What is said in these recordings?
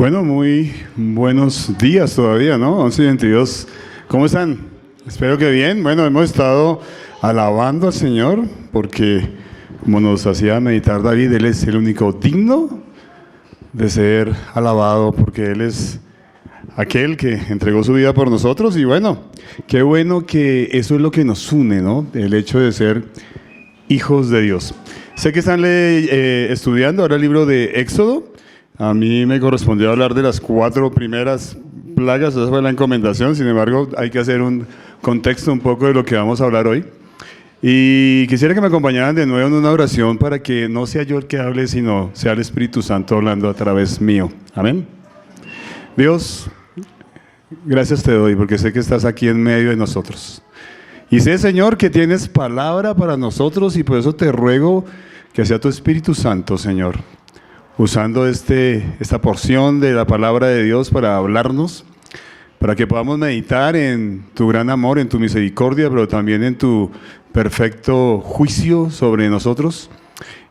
Bueno, muy buenos días todavía, ¿no? 11:22. ¿Cómo están? Espero que bien. Bueno, hemos estado alabando al Señor porque, como nos hacía meditar David, Él es el único digno de ser alabado porque Él es aquel que entregó su vida por nosotros. Y bueno, qué bueno que eso es lo que nos une, ¿no? El hecho de ser hijos de Dios. Sé que están estudiando ahora el libro de Éxodo. A mí me correspondió hablar de las 4 primeras plagas, esa fue la encomendación. Sin embargo, hay que hacer un contexto un poco de lo que vamos a hablar hoy. Y quisiera que me acompañaran de nuevo en una oración para que no sea yo el que hable, sino sea el Espíritu Santo hablando a través mío. Amén. Dios, gracias te doy porque sé que estás aquí en medio de nosotros. Y sé, Señor, que tienes palabra para nosotros y por eso te ruego que sea tu Espíritu Santo, Señor, usando esta porción de la palabra de Dios para hablarnos, para que podamos meditar en tu gran amor, en tu misericordia, pero también en tu perfecto juicio sobre nosotros.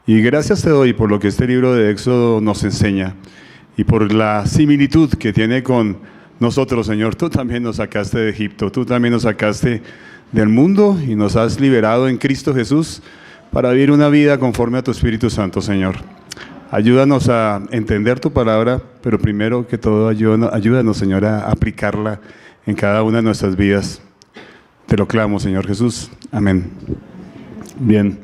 Y gracias te doy por lo que este libro de Éxodo nos enseña y por la similitud que tiene con nosotros, Señor. Tú también nos sacaste de Egipto, tú también nos sacaste del mundo y nos has liberado en Cristo Jesús para vivir una vida conforme a tu Espíritu Santo, Señor. Ayúdanos a entender tu palabra, pero primero que todo ayúdanos, Señor, a aplicarla en cada una de nuestras vidas. Te lo clamo, Señor Jesús. Amén. Bien.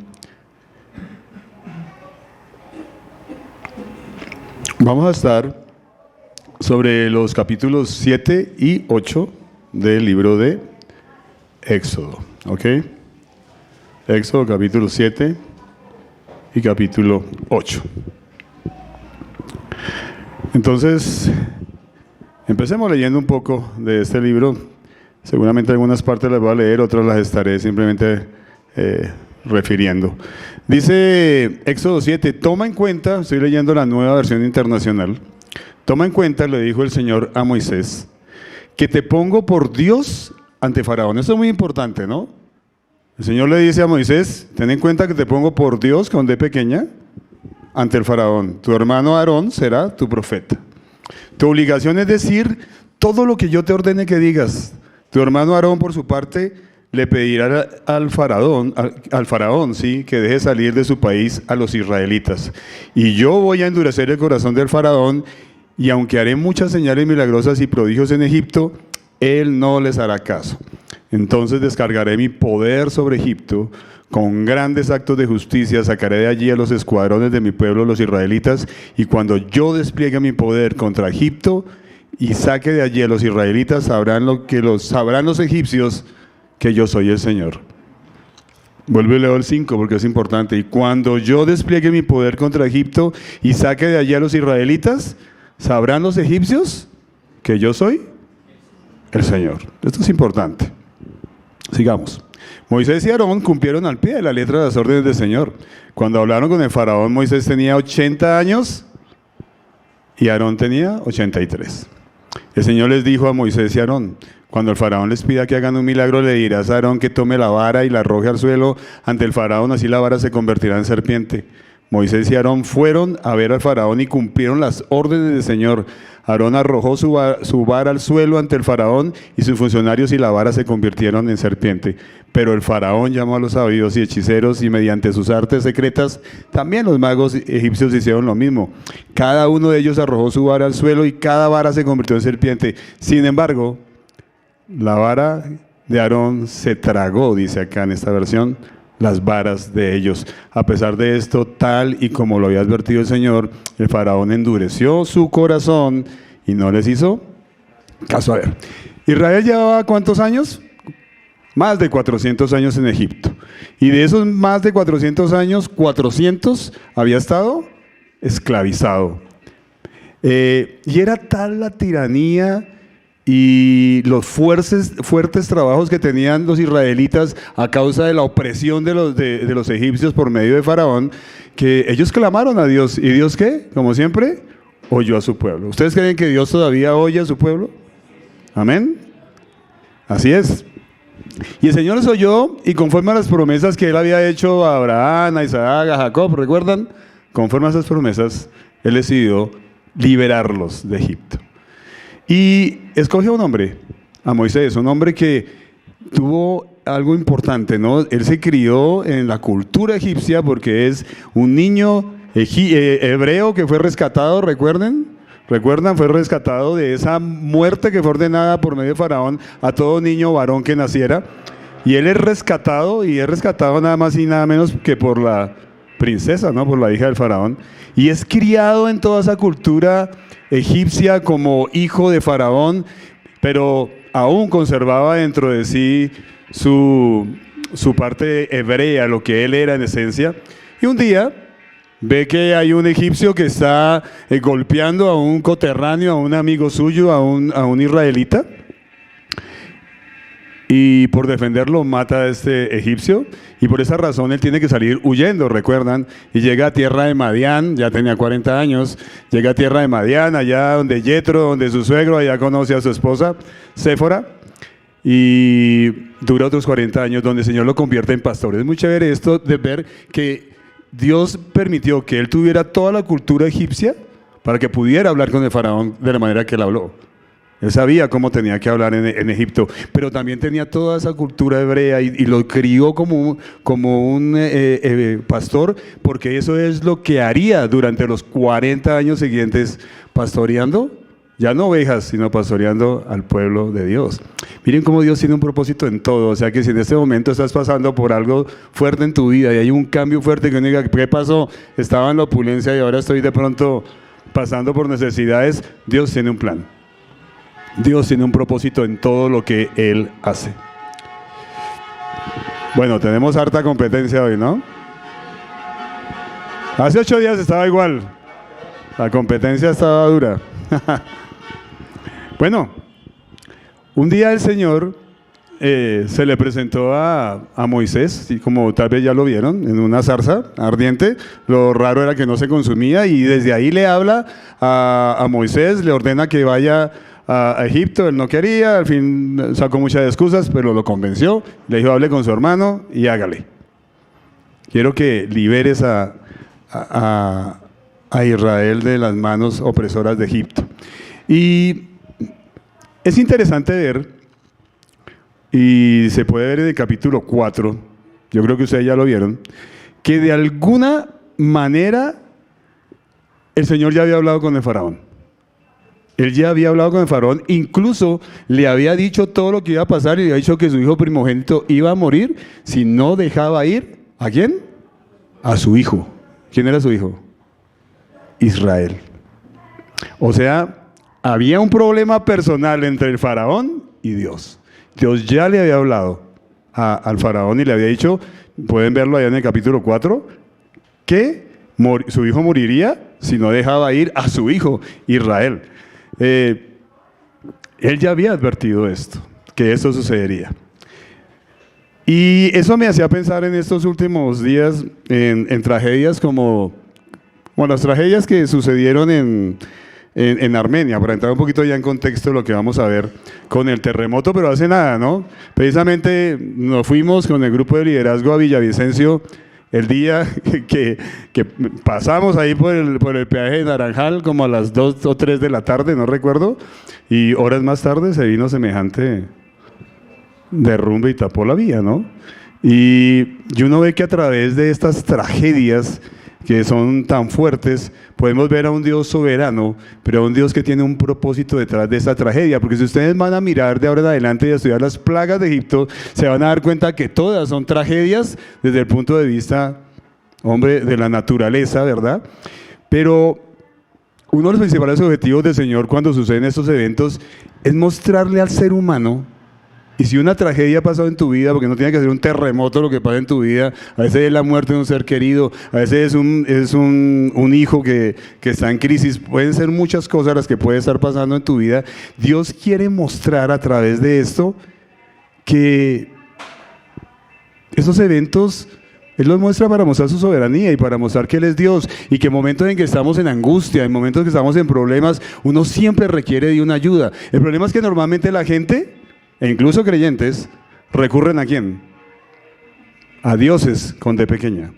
Vamos a estar sobre los capítulos 7 y 8 del libro de Éxodo, ¿ok? Éxodo capítulo 7 y capítulo 8. Entonces, empecemos leyendo un poco de este libro. Seguramente algunas partes las voy a leer, otras las estaré simplemente refiriendo. Dice Éxodo 7, toma en cuenta, estoy leyendo la Nueva Versión Internacional, toma en cuenta, le dijo el Señor a Moisés, que te pongo por Dios ante Faraón. Esto es muy importante, ¿no? El Señor le dice a Moisés, ten en cuenta que te pongo por Dios, con D pequeña, ante el Faraón. Tu hermano Aarón será tu profeta. Tu obligación es decir todo lo que yo te ordene que digas. Tu hermano Aarón, por su parte, le pedirá al faraón, ¿sí?, que deje salir de su país a los israelitas. Y yo voy a endurecer el corazón del faraón, y aunque haré muchas señales milagrosas y prodigios en Egipto, él no les hará caso. Entonces descargaré mi poder sobre Egipto, con grandes actos de justicia sacaré de allí a los escuadrones de mi pueblo, los israelitas, y cuando yo despliegue mi poder contra Egipto y saque de allí a los israelitas, sabrán los egipcios que yo soy el Señor. Vuelvo y leo el 5 porque es importante. Y cuando yo despliegue mi poder contra Egipto y saque de allí a los israelitas, sabrán los egipcios que yo soy el Señor. Esto es importante. Sigamos. Moisés y Aarón cumplieron al pie de la letra de las órdenes del Señor. Cuando hablaron con el faraón, Moisés tenía 80 años y Aarón tenía 83. El Señor les dijo a Moisés y Aarón, cuando el faraón les pida que hagan un milagro, le dirás a Aarón que tome la vara y la arroje al suelo ante el faraón, así la vara se convertirá en serpiente. Moisés y Aarón fueron a ver al faraón y cumplieron las órdenes del Señor. Aarón arrojó su vara al suelo ante el faraón y sus funcionarios y la vara se convirtieron en serpiente. Pero el faraón llamó a los sabios y hechiceros y mediante sus artes secretas también los magos egipcios hicieron lo mismo. Cada uno de ellos arrojó su vara al suelo y cada vara se convirtió en serpiente. Sin embargo, la vara de Aarón se tragó, dice acá en esta versión, las varas de ellos. A pesar de esto, tal y como lo había advertido el Señor, el faraón endureció su corazón y no les hizo caso. A ver, Israel llevaba ¿cuántos años? Más de 400 años en Egipto. Y de esos más de 400 años, 400 había estado esclavizado. Y era tal la tiranía y los fuertes trabajos que tenían los israelitas a causa de la opresión de los egipcios por medio de Faraón, que ellos clamaron a Dios. ¿Y Dios qué? Como siempre, oyó a su pueblo. ¿Ustedes creen que Dios todavía oye a su pueblo? Amén. Así es. Y el Señor les oyó, y conforme a las promesas que Él había hecho a Abraham, a Isaac, a Jacob, ¿recuerdan? Conforme a esas promesas, Él decidió liberarlos de Egipto. Y escoge a un hombre, a Moisés, un hombre que tuvo algo importante, ¿no? Él se crió en la cultura egipcia porque es un niño hebreo que fue rescatado, ¿recuerdan? Fue rescatado de esa muerte que fue ordenada por medio de Faraón a todo niño varón que naciera. Y él es rescatado, y es rescatado nada más y nada menos que por la princesa, ¿no? Por la hija del Faraón. Y es criado en toda esa cultura egipcia como hijo de Faraón, pero aún conservaba dentro de sí su parte hebrea, lo que él era en esencia. Y un día ve que hay un egipcio que está golpeando a un coterráneo, a un amigo suyo, a un israelita. Y por defenderlo mata a este egipcio, y por esa razón él tiene que salir huyendo, ¿recuerdan? Y llega a tierra de Madián, ya tenía 40 años, llega a tierra de Madián, allá donde Yetro, donde su suegro, allá conoce a su esposa, Séfora, y dura otros 40 años donde el Señor lo convierte en pastor. Es muy chévere esto de ver que Dios permitió que él tuviera toda la cultura egipcia para que pudiera hablar con el faraón de la manera que él habló. Él sabía cómo tenía que hablar en Egipto, pero también tenía toda esa cultura hebrea y lo crió como un pastor, porque eso es lo que haría durante los 40 años siguientes, pastoreando, ya no ovejas, sino pastoreando al pueblo de Dios. Miren cómo Dios tiene un propósito en todo, o sea que si en este momento estás pasando por algo fuerte en tu vida y hay un cambio fuerte que uno diga, ¿qué pasó? Estaba en la opulencia y ahora estoy de pronto pasando por necesidades. Dios tiene un plan. Dios tiene un propósito en todo lo que Él hace. Bueno, tenemos harta competencia hoy, ¿no? Hace 8 días estaba igual. La competencia estaba dura. Bueno, un día el Señor se le presentó a Moisés, y como tal vez ya lo vieron, en una zarza ardiente. Lo raro era que no se consumía, y desde ahí le habla a Moisés, le ordena que vaya a Egipto. Él no quería, al fin sacó muchas excusas, pero lo convenció, le dijo, hable con su hermano y hágale. Quiero que liberes a Israel de las manos opresoras de Egipto. Y es interesante ver, y se puede ver en el capítulo 4, yo creo que ustedes ya lo vieron, que de alguna manera el Señor ya había hablado con el faraón. Él ya había hablado con el faraón, incluso le había dicho todo lo que iba a pasar, y le había dicho que su hijo primogénito iba a morir si no dejaba ir, ¿a quién? A su hijo. ¿Quién era su hijo? Israel. O sea, había un problema personal entre el faraón y Dios. Dios ya le había hablado al faraón y le había dicho, pueden verlo allá en el capítulo 4, que su hijo moriría si no dejaba ir a su hijo Israel. Él ya había advertido esto, que esto sucedería. Y eso me hacía pensar en estos últimos días en tragedias como las tragedias que sucedieron en Armenia, para entrar un poquito ya en contexto de lo que vamos a ver con el terremoto, pero hace nada, ¿no? Precisamente nos fuimos con el grupo de liderazgo a Villavicencio el día que pasamos ahí por el peaje de Naranjal, como a las 2 o 3 de la tarde, no recuerdo, y horas más tarde se vino semejante derrumbe y tapó la vía, ¿no? Y uno ve que a través de estas tragedias que son tan fuertes, podemos ver a un Dios soberano, pero a un Dios que tiene un propósito detrás de esta tragedia, porque si ustedes van a mirar de ahora en adelante y a estudiar las plagas de Egipto, se van a dar cuenta que todas son tragedias desde el punto de vista, hombre, de la naturaleza, ¿verdad? Pero uno de los principales objetivos del Señor cuando suceden estos eventos es mostrarle al ser humano. Y si una tragedia ha pasado en tu vida, porque no tiene que ser un terremoto lo que pasa en tu vida, a veces es la muerte de un ser querido, a veces es un hijo que está en crisis, pueden ser muchas cosas las que puede estar pasando en tu vida. Dios quiere mostrar a través de esto que esos eventos, Él los muestra para mostrar su soberanía y para mostrar que Él es Dios, y que en momentos en que estamos en angustia, en momentos en que estamos en problemas, uno siempre requiere de una ayuda. El problema es que normalmente la gente, e incluso creyentes, recurren ¿a quién? A dioses con D pequeña.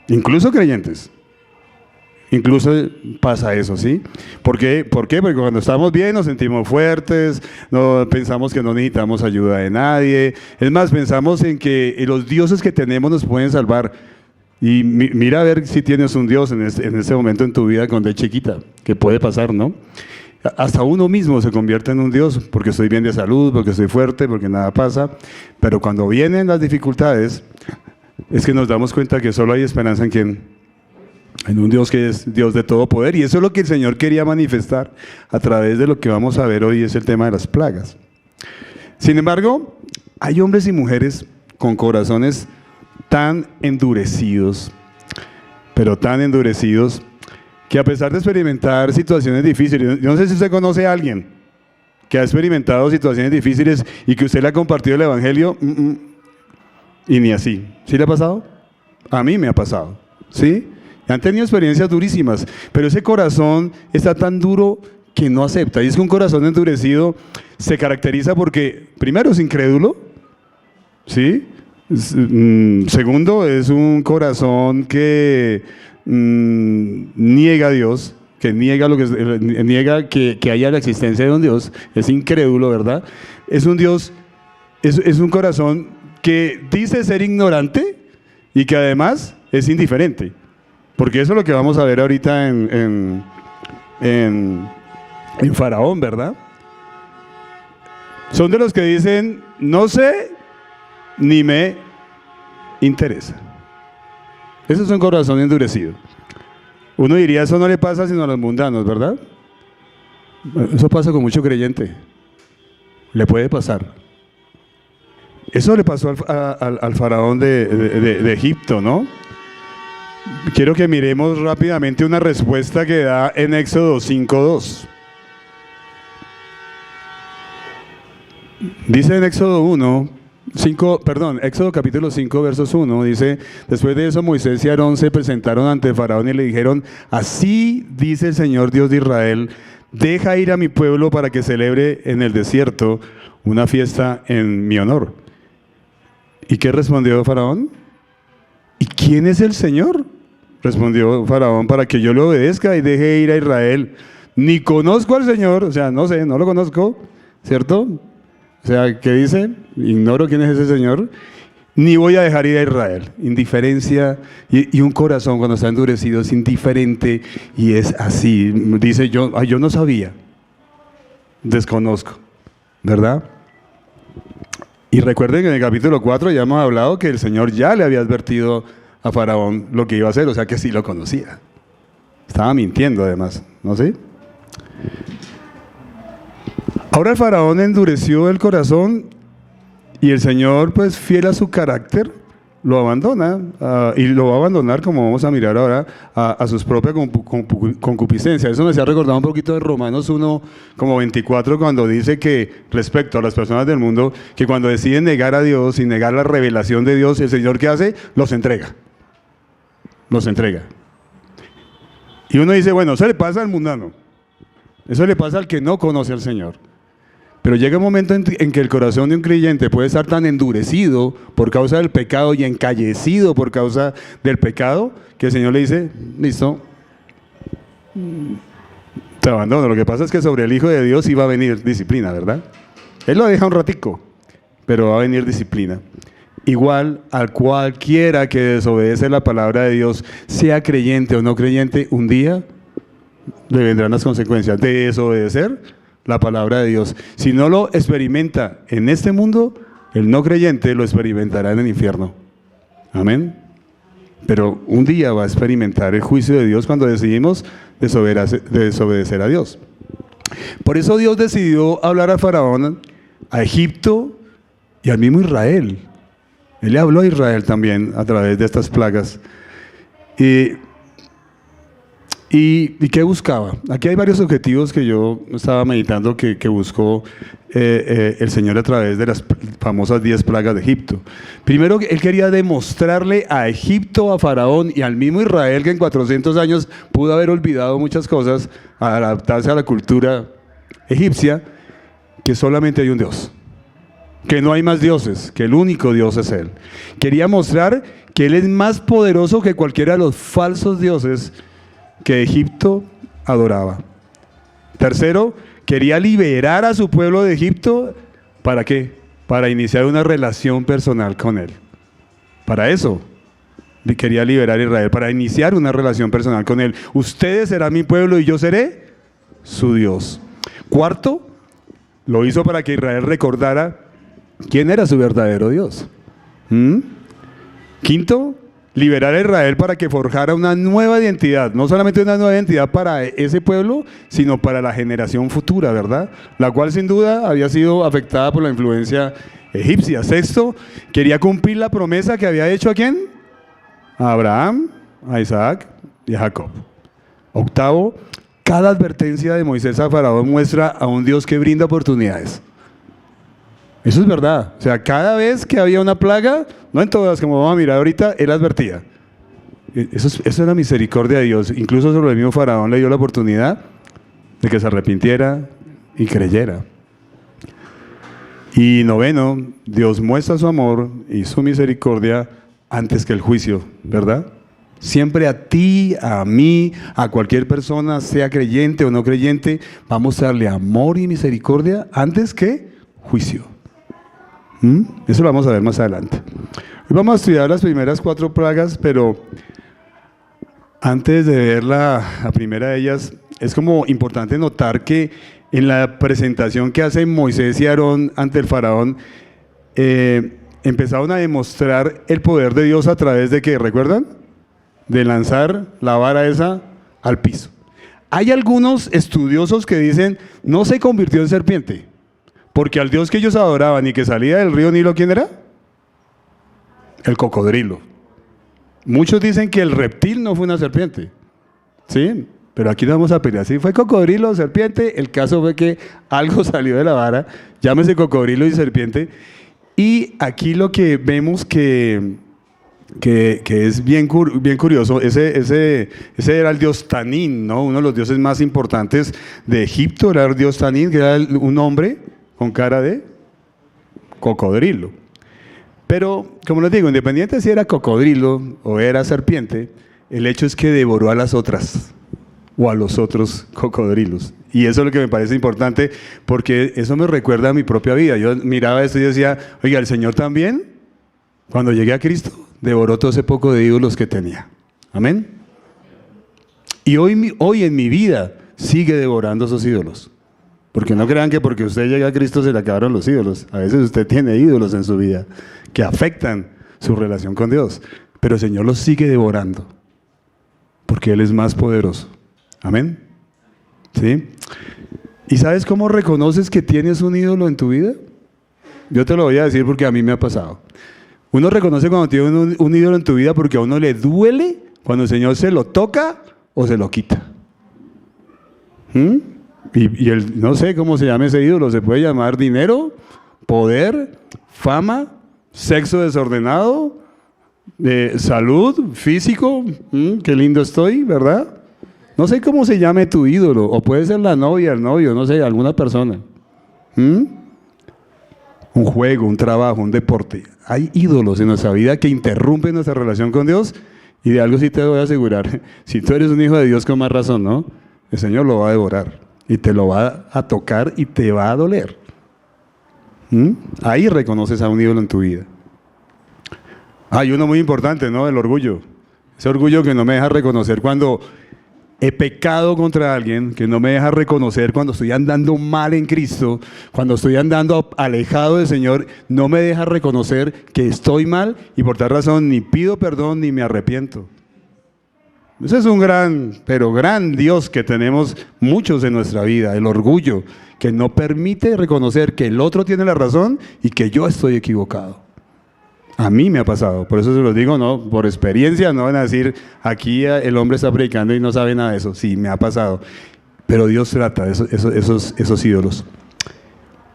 Incluso creyentes. Incluso pasa eso, ¿sí? ¿Por qué? Porque cuando estamos bien nos sentimos fuertes, no, pensamos que no necesitamos ayuda de nadie. Es más, pensamos en que los dioses que tenemos nos pueden salvar. Y mira a ver si tienes un Dios en este momento en tu vida cuando es chiquita, que puede pasar, ¿no? Hasta uno mismo se convierte en un Dios, porque estoy bien de salud, porque estoy fuerte, porque nada pasa. Pero cuando vienen las dificultades, es que nos damos cuenta que solo hay esperanza en ¿quién? En un Dios que es Dios de todo poder, y eso es lo que el Señor quería manifestar a través de lo que vamos a ver hoy, es el tema de las plagas. Sin embargo, hay hombres y mujeres con corazones tan endurecidos, pero tan endurecidos, que a pesar de experimentar situaciones difíciles, yo no sé si usted conoce a alguien que ha experimentado situaciones difíciles y que usted le ha compartido el Evangelio, y ni así. ¿Sí le ha pasado? A mí me ha pasado, ¿sí? Han tenido experiencias durísimas, pero ese corazón está tan duro que no acepta. Y es que un corazón endurecido se caracteriza porque, primero, es incrédulo, ¿sí? Segundo, es un corazón que niega a Dios, que niega que haya la existencia de un Dios, es incrédulo, ¿verdad? Es un corazón que dice ser ignorante y que además es indiferente. Porque eso es lo que vamos a ver ahorita en Faraón, ¿verdad? Son de los que dicen, no sé, ni me interesa. Ese es un corazón endurecido. Uno diría, eso no le pasa sino a los mundanos, ¿verdad? Eso pasa con mucho creyente. Le puede pasar. Eso le pasó al faraón de Egipto, ¿no? Quiero que miremos rápidamente una respuesta que da en Éxodo 5:2. Dice en Éxodo capítulo 5, versos 1, dice, después de eso Moisés y Aarón se presentaron ante Faraón y le dijeron, así dice el Señor Dios de Israel, deja ir a mi pueblo para que celebre en el desierto una fiesta en mi honor. ¿Y qué respondió Faraón? ¿Y quién es el Señor? Respondió Faraón, para que yo le obedezca y deje ir a Israel. Ni conozco al Señor, o sea, no sé, no lo conozco, ¿cierto? O sea, ¿qué dice? Ignoro quién es ese Señor, ni voy a dejar ir a Israel. Indiferencia y un corazón cuando está endurecido es indiferente y es así. Dice, yo no sabía, desconozco, ¿verdad? Y recuerden que en el capítulo 4 ya hemos hablado que el Señor ya le había advertido a Faraón lo que iba a hacer, o sea que sí lo conocía. Estaba mintiendo además, ¿no sé? Ahora el Faraón endureció el corazón y el Señor, pues fiel a su carácter, lo abandona y lo va a abandonar, como vamos a mirar ahora, a sus propias concupiscencias. Eso me hacía recordar un poquito de Romanos 1, como 24, cuando dice que respecto a las personas del mundo, que cuando deciden negar a Dios y negar la revelación de Dios, el Señor ¿qué hace? Los entrega. Y uno dice, bueno, eso le pasa al mundano, eso le pasa al que no conoce al Señor. Pero llega un momento en que el corazón de un creyente puede estar tan endurecido por causa del pecado y encallecido por causa del pecado, que el Señor le dice, listo, te abandono. Lo que pasa es que sobre el Hijo de Dios iba a venir disciplina, ¿verdad? Él lo deja un ratico, pero va a venir disciplina. Igual a cualquiera que desobedece la palabra de Dios, sea creyente o no creyente, un día le vendrán las consecuencias de desobedecer la palabra de Dios. Si no lo experimenta en este mundo, el no creyente lo experimentará en el infierno. Amén. Pero un día va a experimentar el juicio de Dios cuando decidimos desobedecer a Dios. Por eso Dios decidió hablar a Faraón, a Egipto y al mismo Israel. Él le habló a Israel también a través de estas plagas. ¿Y qué buscaba? Aquí hay varios objetivos que yo estaba meditando que buscó el Señor a través de las famosas 10 plagas de Egipto. Primero, Él quería demostrarle a Egipto, a Faraón y al mismo Israel, que en 400 años pudo haber olvidado muchas cosas, a adaptarse a la cultura egipcia, que solamente hay un Dios, que no hay más dioses, que el único Dios es Él. Quería mostrar que Él es más poderoso que cualquiera de los falsos dioses que Egipto adoraba. Tercero, quería liberar a su pueblo de Egipto. ¿Para qué? Para iniciar una relación personal con él. Para eso quería liberar a Israel, para iniciar una relación personal con él. Ustedes serán mi pueblo y yo seré su Dios. Cuarto, lo hizo para que Israel recordara quién era su verdadero Dios. Quinto, liberar a Israel para que forjara una nueva identidad, no solamente una nueva identidad para ese pueblo, sino para la generación futura, ¿verdad? La cual sin duda había sido afectada por la influencia egipcia. Sexto, quería cumplir la promesa que había hecho ¿a quién? A Abraham, a Isaac y a Jacob. Octavo, cada advertencia de Moisés a Faraón muestra a un Dios que brinda oportunidades. Eso es verdad. O sea, cada vez que había una plaga, no en todas, como vamos a mirar ahorita, él advertía. Eso es la misericordia de Dios. Incluso sobre el mismo Faraón le dio la oportunidad de que se arrepintiera y creyera. Y noveno, Dios muestra su amor y su misericordia antes que el juicio, ¿verdad? Siempre a ti, a mí, a cualquier persona, sea creyente o no creyente, vamos a darle amor y misericordia antes que juicio. Eso lo vamos a ver más adelante. Hoy vamos a estudiar las primeras 4 plagas, pero antes de ver la primera de ellas, es como importante notar que en la presentación que hacen Moisés y Aarón ante el faraón, empezaron a demostrar el poder de Dios a través de ¿qué? ¿Recuerdan? De lanzar la vara esa al piso. Hay algunos estudiosos que dicen, no se convirtió en serpiente, porque al Dios que ellos adoraban y que salía del río Nilo, ¿quién era? El cocodrilo. Muchos dicen que el reptil no fue una serpiente, ¿sí? Pero aquí no vamos a pelear. Si fue cocodrilo o serpiente, el caso fue que algo salió de la vara, llámese cocodrilo y serpiente. Y aquí lo que vemos que es bien curioso, ese era el dios Tanín, ¿no? Uno de los dioses más importantes de Egipto era el dios Tanín, que era un hombre con cara de cocodrilo. Pero, como les digo, independiente si era cocodrilo o era serpiente, el hecho es que devoró a las otras o a los otros cocodrilos. Y eso es lo que me parece importante, porque eso me recuerda a mi propia vida. Yo miraba esto y decía, oiga, el Señor también, cuando llegué a Cristo, devoró todo ese poco de ídolos que tenía. Amén. Y hoy en mi vida sigue devorando esos ídolos. Porque no crean que porque usted llega a Cristo se le acabaron los ídolos. A veces usted tiene ídolos en su vida que afectan su relación con Dios. Pero el Señor los sigue devorando, porque Él es más poderoso. Amén. ¿Sí? ¿Y sabes cómo reconoces que tienes un ídolo en tu vida? Yo te lo voy a decir porque a mí me ha pasado. Uno reconoce cuando tiene un ídolo en tu vida porque a uno le duele cuando el Señor se lo toca o se lo quita. Y no sé cómo se llama ese ídolo, se puede llamar dinero, poder, fama, sexo desordenado, salud, físico, qué lindo estoy, ¿verdad? No sé cómo se llame tu ídolo, o puede ser la novia, el novio, no sé, alguna persona. Un juego, un trabajo, un deporte. Hay ídolos en nuestra vida que interrumpen nuestra relación con Dios, y de algo sí te voy a asegurar, si tú eres un hijo de Dios con más razón, ¿no? El Señor lo va a devorar, y te lo va a tocar y te va a doler. Ahí reconoces a un ídolo en tu vida. Hay uno muy importante, ¿no? El orgullo. Ese orgullo que no me deja reconocer cuando he pecado contra alguien, que no me deja reconocer cuando estoy andando mal en Cristo, cuando estoy andando alejado del Señor, no me deja reconocer que estoy mal y por tal razón ni pido perdón ni me arrepiento. Ese es un pero gran Dios que tenemos muchos en nuestra vida, el orgullo, que no permite reconocer que el otro tiene la razón y que yo estoy equivocado. A mí me ha pasado, por eso se los digo, no, por experiencia, no van a decir, aquí el hombre está predicando y no sabe nada de eso. Sí, me ha pasado, pero Dios trata esos ídolos.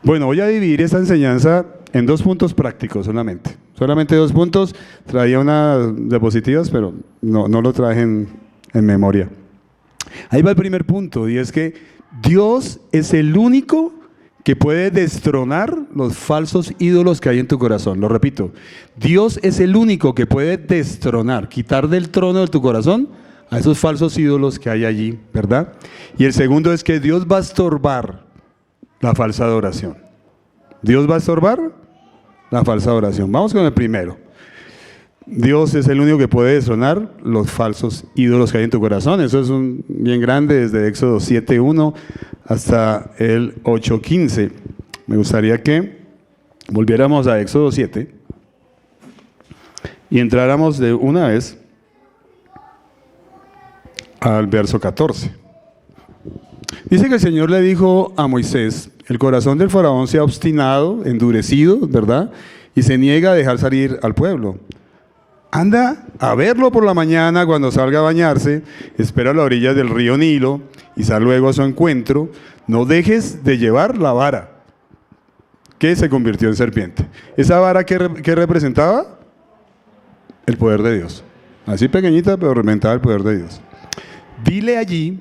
Bueno, voy a dividir esta enseñanza en 2 puntos prácticos solamente. Solamente 2 puntos, traía unas diapositivas, pero no lo traje en memoria. Ahí va el primer punto, y es que Dios es el único que puede destronar los falsos ídolos que hay en tu corazón. Lo repito, Dios es el único que puede destronar, quitar del trono de tu corazón a esos falsos ídolos que hay allí, ¿verdad? Y el segundo es que Dios va a estorbar la falsa adoración. ¿Dios va a estorbar la falsa adoración? Vamos con el primero. Dios es el único que puede destronar los falsos ídolos que hay en tu corazón. Eso es bien grande, desde Éxodo 7:1 hasta el 8:15. Me gustaría que volviéramos a Éxodo 7 y entráramos de una vez al verso 14. Dice que el Señor le dijo a Moisés: el corazón del faraón se ha obstinado, endurecido, ¿verdad? Y se niega a dejar salir al pueblo. Anda a verlo por la mañana cuando salga a bañarse, espera a la orilla del río Nilo y sal luego a su encuentro. No dejes de llevar la vara que se convirtió en serpiente. ¿Esa vara qué representaba? El poder de Dios. Así pequeñita, pero representaba el poder de Dios. Dile allí: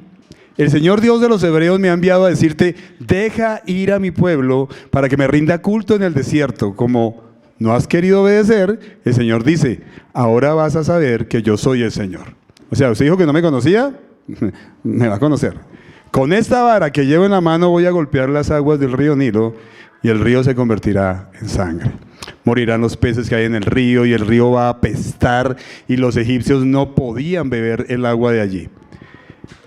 el Señor Dios de los hebreos me ha enviado a decirte, deja ir a mi pueblo para que me rinda culto en el desierto. Como no has querido obedecer, el Señor dice, ahora vas a saber que yo soy el Señor. O sea, usted dijo que no me conocía, me va a conocer. Con esta vara que llevo en la mano voy a golpear las aguas del río Nilo y el río se convertirá en sangre. Morirán los peces que hay en el río y el río va a apestar y los egipcios no podían beber el agua de allí.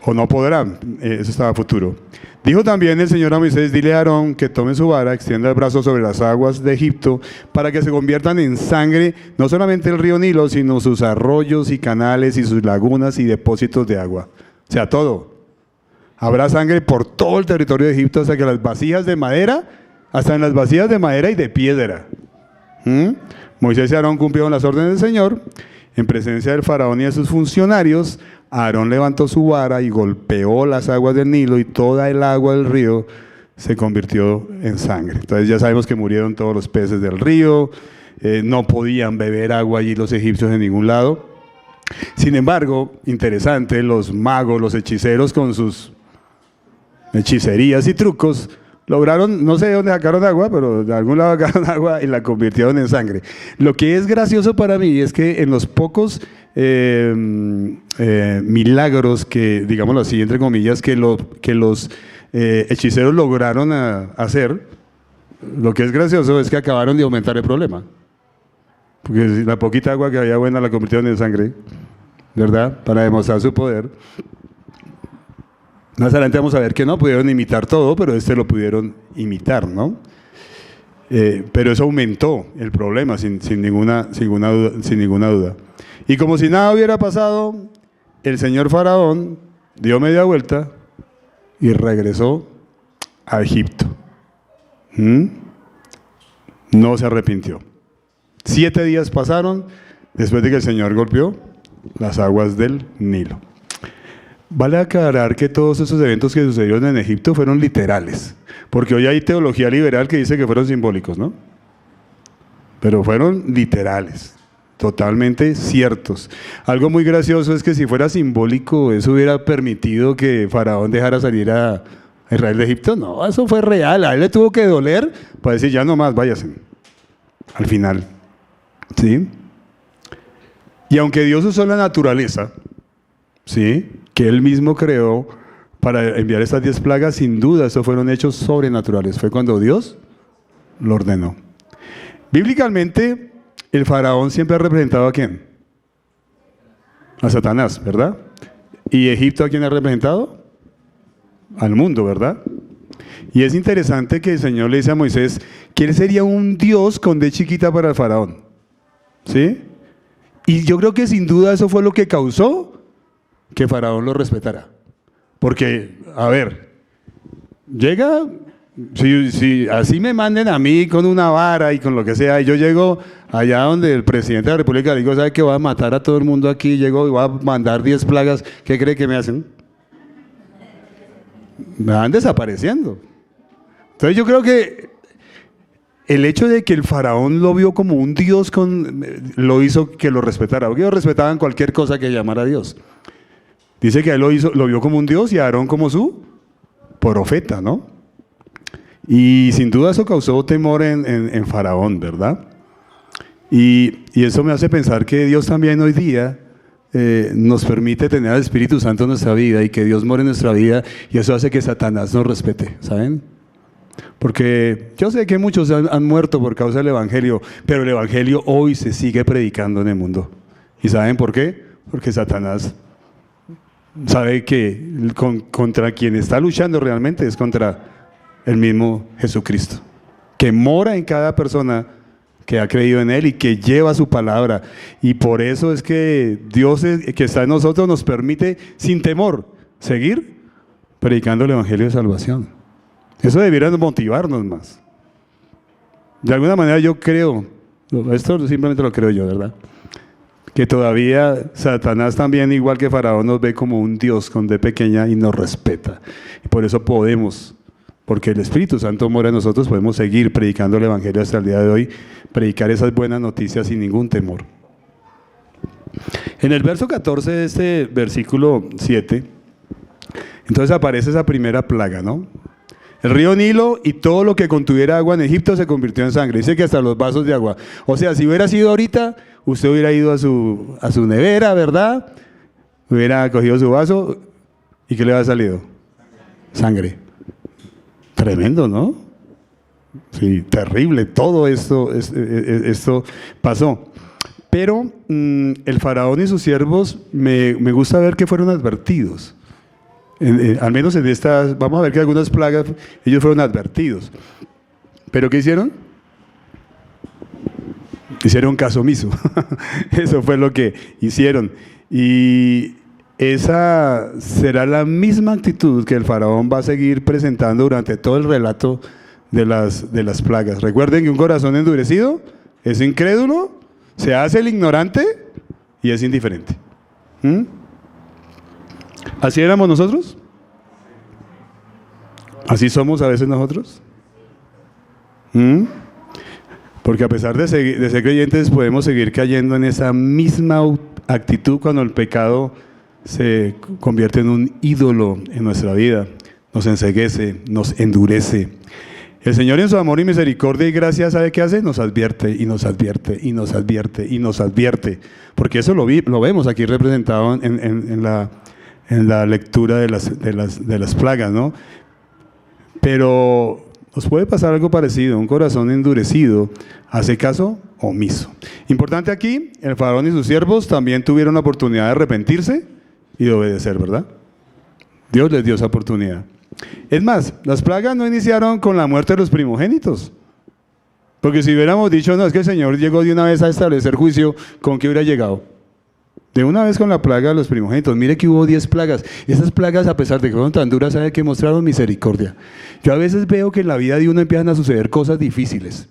O no podrán, eso estaba a futuro. Dijo también el Señor a Moisés: dile a Aarón que tome su vara, extienda el brazo sobre las aguas de Egipto para que se conviertan en sangre, no solamente el río Nilo, sino sus arroyos y canales y sus lagunas y depósitos de agua. O sea, todo. Habrá sangre por todo el territorio de Egipto hasta que las vasijas de madera, hasta en las vasijas de madera y de piedra. Moisés y Aarón cumplieron las órdenes del Señor. En presencia del faraón y de sus funcionarios, Aarón levantó su vara y golpeó las aguas del Nilo y toda el agua del río se convirtió en sangre. Entonces ya sabemos que murieron todos los peces del río, no podían beber agua allí los egipcios en ningún lado. Sin embargo, interesante, los magos, los hechiceros con sus hechicerías y trucos, lograron, no sé de dónde sacaron agua, pero de algún lado sacaron agua y la convirtieron en sangre. Lo que es gracioso para mí es que en los pocos milagros que, digámoslo así, entre comillas, que los hechiceros lograron hacer, lo que es gracioso es que acabaron de aumentar el problema. Porque la poquita agua que había buena la convirtieron en sangre, ¿verdad? Para demostrar su poder. Más adelante vamos a ver que no pudieron imitar todo, pero lo pudieron imitar, ¿no? Pero eso aumentó el problema sin ninguna duda. Y como si nada hubiera pasado, el señor faraón dio media vuelta y regresó a Egipto. No se arrepintió. 7 días pasaron después de que el Señor golpeó las aguas del Nilo. Vale aclarar que todos esos eventos que sucedieron en Egipto fueron literales, porque hoy hay teología liberal que dice que fueron simbólicos, ¿no? Pero fueron literales, totalmente ciertos. Algo muy gracioso es que si fuera simbólico, eso hubiera permitido que Faraón dejara salir a Israel de Egipto. No, eso fue real. A él le tuvo que doler para decir, ya no más, váyase. Al final, ¿sí? Y aunque Dios usó la naturaleza, ¿sí?, que Él mismo creó para enviar estas 10 plagas, sin duda, esos fueron hechos sobrenaturales. Fue cuando Dios lo ordenó. Bíblicamente, el faraón siempre ha representado ¿a quién? A Satanás, ¿verdad? ¿Y Egipto a quién ha representado? Al mundo, ¿verdad? Y es interesante que el Señor le dice a Moisés que Él sería un Dios con D chiquita para el faraón. ¿Sí? Y yo creo que sin duda eso fue lo que causó que Faraón lo respetara. Porque, a ver, llega, si así me manden a mí con una vara y con lo que sea, y yo llego allá donde el presidente de la República, le digo, ¿sabe que voy a matar a todo el mundo aquí? Llego y voy a mandar 10 plagas, ¿qué cree que me hacen? Me van desapareciendo. Entonces yo creo que el hecho de que el faraón lo vio como un Dios, lo hizo que lo respetara, porque ellos respetaban cualquier cosa que llamara a Dios. Dice que él lo vio como un Dios y a Aarón como su profeta, ¿no? Y sin duda eso causó temor en Faraón, ¿verdad? Y eso me hace pensar que Dios también hoy día nos permite tener al Espíritu Santo en nuestra vida y que Dios more en nuestra vida, y eso hace que Satanás nos respete, ¿saben? Porque yo sé que muchos han muerto por causa del Evangelio, pero el Evangelio hoy se sigue predicando en el mundo. ¿Y saben por qué? Porque Satanás sabe que contra quien está luchando realmente es contra el mismo Jesucristo, que mora en cada persona que ha creído en Él y que lleva su palabra. Y por eso es que Dios que está en nosotros nos permite sin temor seguir predicando el Evangelio de salvación. Eso debiera motivarnos más. De alguna manera yo creo, esto simplemente lo creo yo, ¿verdad?, que todavía Satanás también, igual que Faraón, nos ve como un Dios con D pequeña y nos respeta. Y por eso podemos, porque el Espíritu Santo mora en nosotros, podemos seguir predicando el Evangelio hasta el día de hoy, predicar esas buenas noticias sin ningún temor. En el verso 14 de este versículo 7, entonces aparece esa primera plaga, ¿no? El río Nilo y todo lo que contuviera agua en Egipto se convirtió en sangre. Dice que hasta los vasos de agua. O sea, si hubiera sido ahorita, usted hubiera ido a su nevera, ¿verdad? Hubiera cogido su vaso y ¿qué le ha salido? Sangre. Tremendo, ¿no? Sí, terrible. Todo esto pasó. Pero el faraón y sus siervos, me gusta ver que fueron advertidos. Al menos en estas, vamos a ver que algunas plagas, ellos fueron advertidos. ¿Pero qué hicieron? Hicieron caso omiso. Eso fue lo que hicieron. Y esa será la misma actitud que el faraón va a seguir presentando durante todo el relato de las plagas. Recuerden que un corazón endurecido es incrédulo, se hace el ignorante y es indiferente. ¿Así éramos nosotros? ¿Así somos a veces nosotros? Porque a pesar de ser creyentes podemos seguir cayendo en esa misma actitud cuando el pecado se convierte en un ídolo en nuestra vida, nos enceguece, nos endurece. El Señor en su amor y misericordia y gracia, ¿sabe qué hace? Nos advierte y nos advierte y nos advierte y nos advierte, porque eso lo vemos aquí representado en la lectura de las plagas, ¿no? Pero nos puede pasar algo parecido. Un corazón endurecido hace caso omiso. Importante aquí, el faraón y sus siervos también tuvieron la oportunidad de arrepentirse y de obedecer, ¿verdad? Dios les dio esa oportunidad. Es más, las plagas no iniciaron con la muerte de los primogénitos. Porque si hubiéramos dicho, no, es que el Señor llegó de una vez a establecer juicio, ¿con qué hubiera llegado? De una vez con la plaga de los primogénitos. Mire que hubo 10 plagas. Esas plagas, a pesar de que fueron tan duras, sabe que mostraron misericordia. Yo a veces veo que en la vida de uno empiezan a suceder cosas difíciles.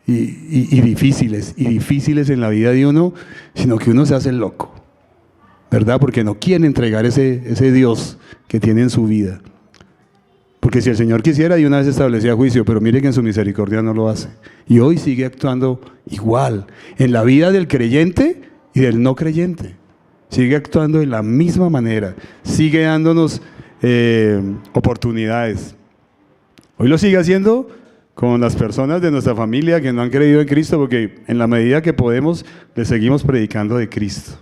Y difíciles en la vida de uno, sino que uno se hace loco, ¿verdad? Porque no quiere entregar ese Dios que tiene en su vida. Porque si el Señor quisiera, de una vez establecía juicio, pero mire que en su misericordia no lo hace. Y hoy sigue actuando igual en la vida del creyente y del no creyente. Sigue actuando de la misma manera, sigue dándonos oportunidades. Hoy lo sigue haciendo con las personas de nuestra familia que no han creído en Cristo, porque en la medida que podemos, les seguimos predicando de Cristo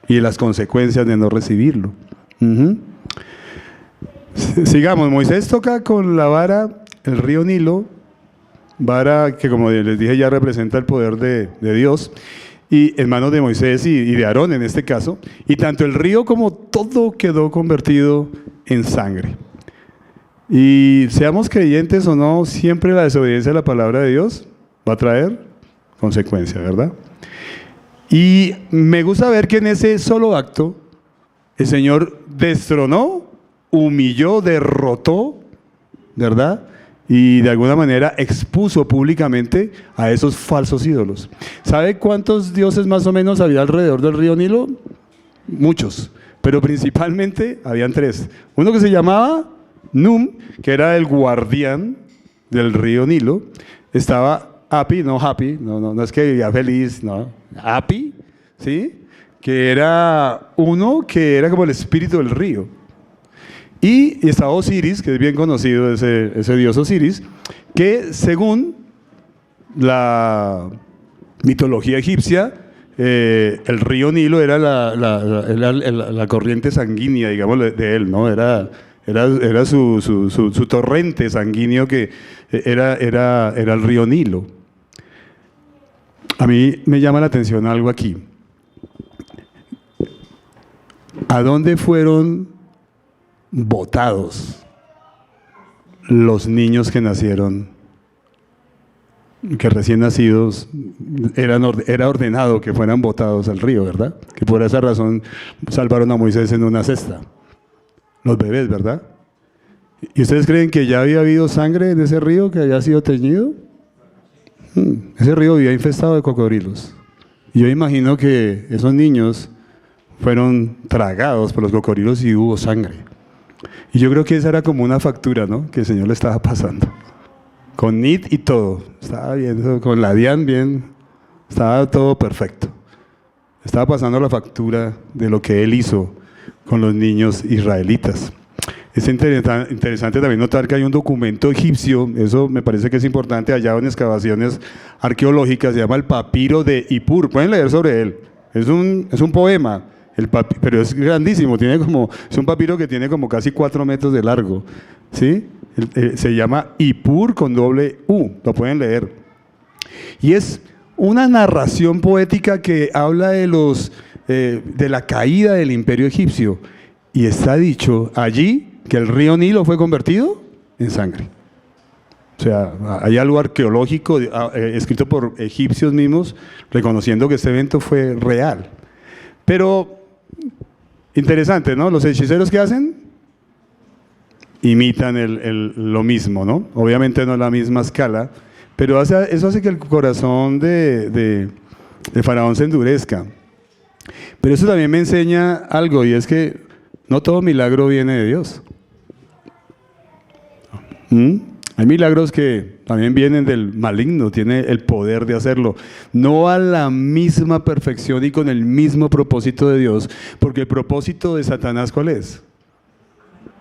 y de las consecuencias de no recibirlo. Sigamos. Moisés toca con la vara el río Nilo, vara que, como les dije, ya representa el poder de Dios, y en manos de Moisés y de Aarón en este caso, y tanto el río como todo quedó convertido en sangre. Y seamos creyentes o no, siempre la desobediencia a la palabra de Dios va a traer consecuencias, ¿verdad? Y me gusta ver que en ese solo acto el Señor destronó, humilló, derrotó, ¿verdad? Y de alguna manera expuso públicamente a esos falsos ídolos. ¿Sabe cuántos dioses más o menos había alrededor del río Nilo? Muchos, pero principalmente habían 3. Uno que se llamaba Num, que era el guardián del río Nilo. Estaba Hapi, no es que vivía feliz, no. Hapi, ¿sí? Que era uno que era como el espíritu del río. Y estaba Osiris, que es bien conocido, ese dios Osiris, que según la mitología egipcia, el río Nilo era la corriente sanguínea, digamos, de él, ¿no? Era su torrente sanguíneo que era el río Nilo. A mí me llama la atención algo aquí. ¿A dónde fueron botados los niños que nacieron, que recién nacidos, era ordenado que fueran botados al río, ¿verdad? Que por esa razón salvaron a Moisés en una cesta? Los bebés, ¿verdad? ¿Y ustedes creen que ya había habido sangre en ese río que había sido teñido? Ese río vivía infestado de cocodrilos. Y yo imagino que esos niños fueron tragados por los cocodrilos y hubo sangre. Y yo creo que esa era como una factura, ¿no?, que el Señor le estaba pasando. Con NIT y todo. Estaba bien, con la DIAN bien. Estaba todo perfecto. Estaba pasando la factura de lo que Él hizo con los niños israelitas. Es interesante también notar que hay un documento egipcio, eso me parece que es importante, hallado en excavaciones arqueológicas, se llama el papiro de Ippur. Pueden leer sobre él. Es un poema, pero es grandísimo, es un papiro que tiene como casi 4 metros de largo, ¿sí? Se llama Ippur con doble U, lo pueden leer. Y es una narración poética que habla de la caída del imperio egipcio. Y está dicho allí que el río Nilo fue convertido en sangre. O sea, hay algo arqueológico escrito por egipcios mismos, reconociendo que este evento fue real. Pero, interesante, ¿no? Los hechiceros, ¿qué hacen? Imitan lo mismo, ¿no? Obviamente no es la misma escala, pero eso hace que el corazón de Faraón se endurezca. Pero eso también me enseña algo, y es que no todo milagro viene de Dios. Hay milagros que también vienen del maligno, tiene el poder de hacerlo. No a la misma perfección y con el mismo propósito de Dios, porque el propósito de Satanás, ¿cuál es?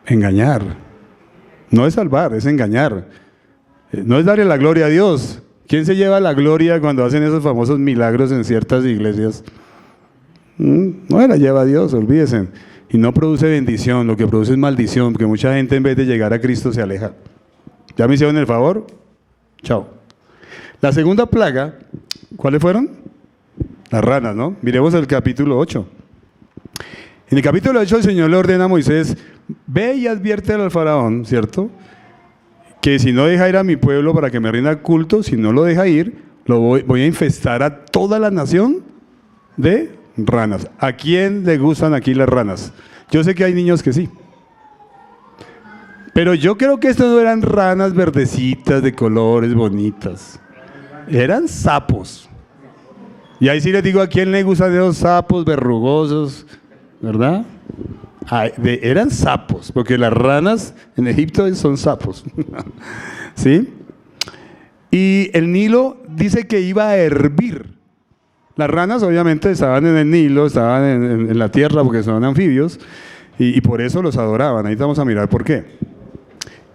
Engañar. No es salvar, es engañar. No es darle la gloria a Dios. ¿Quién se lleva la gloria cuando hacen esos famosos milagros en ciertas iglesias? No la lleva Dios, olvídense. Y no produce bendición, lo que produce es maldición, porque mucha gente en vez de llegar a Cristo se aleja. ¿Ya me hicieron el favor? Chao. La segunda plaga, ¿cuáles fueron? Las ranas, ¿no? Miremos el capítulo 8. En el capítulo 8 el Señor le ordena a Moisés, ve y adviértele al faraón, ¿cierto?, que si no deja ir a mi pueblo para que me rinda culto, si no lo deja ir, voy a infestar a toda la nación de ranas. ¿A quién le gustan aquí las ranas? Yo sé que hay niños que sí. Pero yo creo que estas no eran ranas verdecitas, de colores bonitas. Eran sapos. Y ahí sí les digo, ¿a quién le gustan esos sapos verrugosos? ¿Verdad? Eran sapos, porque las ranas en Egipto son sapos. ¿Sí? Y el Nilo dice que iba a hervir. Las ranas obviamente estaban en el Nilo, estaban en la tierra porque son anfibios, y por eso los adoraban. Ahí vamos a mirar por qué.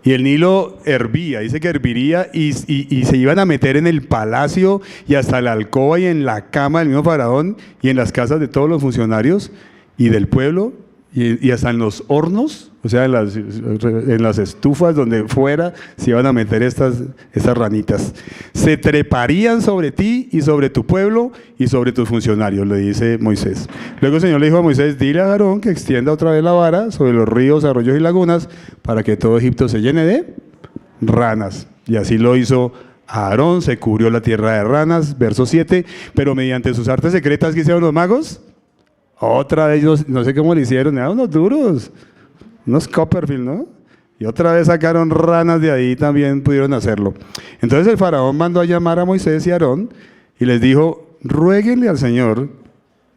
Y el Nilo hervía, dice que herviría y se iban a meter en el palacio y hasta la alcoba y en la cama del mismo faraón y en las casas de todos los funcionarios y del pueblo y hasta en los hornos, o sea, en las estufas donde fuera se iban a meter estas ranitas. Se treparían sobre ti y sobre tu pueblo y sobre tus funcionarios, le dice Moisés. Luego el Señor le dijo a Moisés, dile a Aarón que extienda otra vez la vara sobre los ríos, arroyos y lagunas para que todo Egipto se llene de ranas. Y así lo hizo Aarón, se cubrió la tierra de ranas, verso 7, pero mediante sus artes secretas que hicieron los magos, otra vez, no sé cómo le hicieron, eran unos duros, unos Copperfield, ¿no? Y otra vez sacaron ranas de ahí, también pudieron hacerlo. Entonces el faraón mandó a llamar a Moisés y a Aarón y les dijo, ruéguenle al Señor,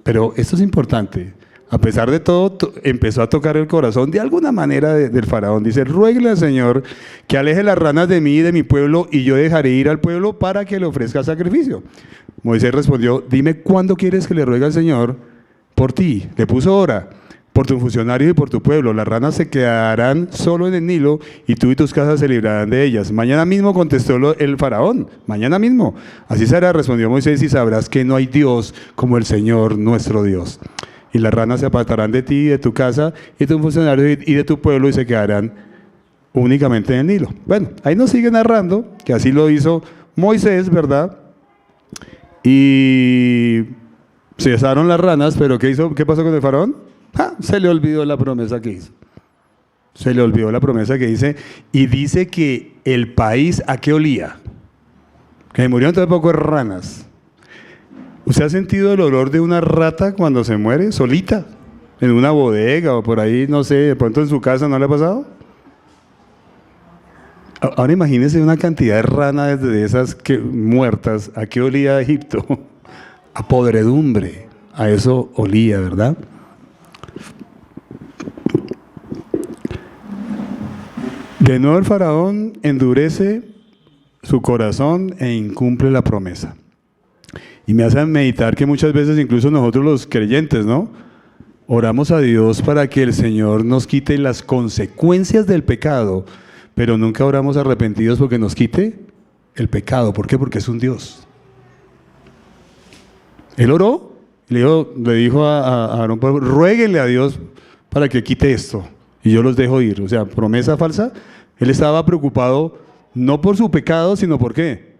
pero esto es importante, a pesar de todo, empezó a tocar el corazón de alguna manera del faraón. Dice, ruéguenle al Señor que aleje las ranas de mí y de mi pueblo y yo dejaré ir al pueblo para que le ofrezca sacrificio. Moisés respondió, dime cuándo quieres que le ruegue al Señor por ti. Le puso hora. por tus funcionarios y por tu pueblo. Las ranas se quedarán solo en el Nilo y tú y tus casas se librarán de ellas. Mañana mismo contestó el faraón, mañana mismo. Así será, respondió Moisés, y sabrás que no hay Dios como el Señor nuestro Dios. Y las ranas se apartarán de ti, de tu casa y de tus funcionarios y de tu pueblo y se quedarán únicamente en el Nilo. Bueno, ahí nos sigue narrando que así lo hizo Moisés, ¿verdad? Y cesaron las ranas, pero ¿qué hizo? ¿Qué pasó con el faraón? Se le olvidó la promesa que hizo. Se le olvidó la promesa que hice y dice que el país, ¿a qué olía? Que murieron todo poco de ranas. ¿Usted ha sentido el olor de una rata cuando se muere solita? En una bodega o por ahí, no sé, de pronto en su casa, ¿no le ha pasado? Ahora imagínese una cantidad de ranas de esas muertas. ¿A qué olía Egipto? A podredumbre. A eso olía, ¿verdad? De nuevo el faraón endurece su corazón e incumple la promesa. Y me hace meditar que muchas veces incluso nosotros los creyentes, ¿no? Oramos a Dios para que el Señor nos quite las consecuencias del pecado, pero nunca oramos arrepentidos porque nos quite el pecado. ¿Por qué? Porque es un Dios. Él oró, le dijo a Aarón, ruéguenle a Dios para que quite esto y yo los dejo ir. O sea, promesa falsa. Él estaba preocupado no por su pecado, sino ¿por qué?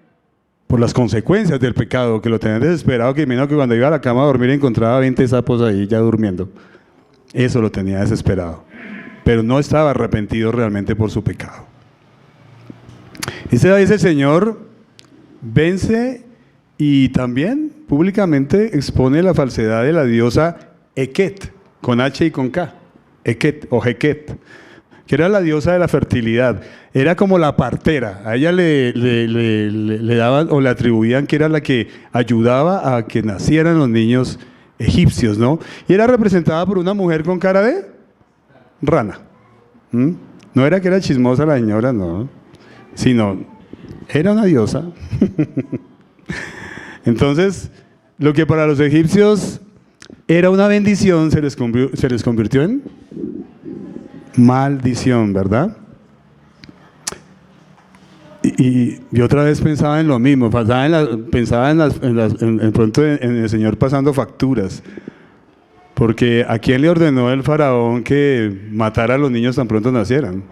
Por las consecuencias del pecado, que lo tenían desesperado, que menos que cuando iba a la cama a dormir encontraba 20 sapos ahí ya durmiendo. Eso lo tenía desesperado. Pero no estaba arrepentido realmente por su pecado. Ese dice el Señor, vence y también públicamente expone la falsedad de la diosa Eket, con H y con K, Eket o Heket, que era la diosa de la fertilidad, era como la partera. A ella le daban o le atribuían que era la que ayudaba a que nacieran los niños egipcios, ¿no? Y era representada por una mujer con cara de rana. No era que era chismosa la señora, no, sino era una diosa. Entonces, lo que para los egipcios era una bendición se les convirtió en maldición, ¿verdad? Y otra vez pensaba en lo mismo, pensaba en pronto en el Señor pasando facturas, porque ¿a quién le ordenó el faraón que matara a los niños tan pronto nacieran?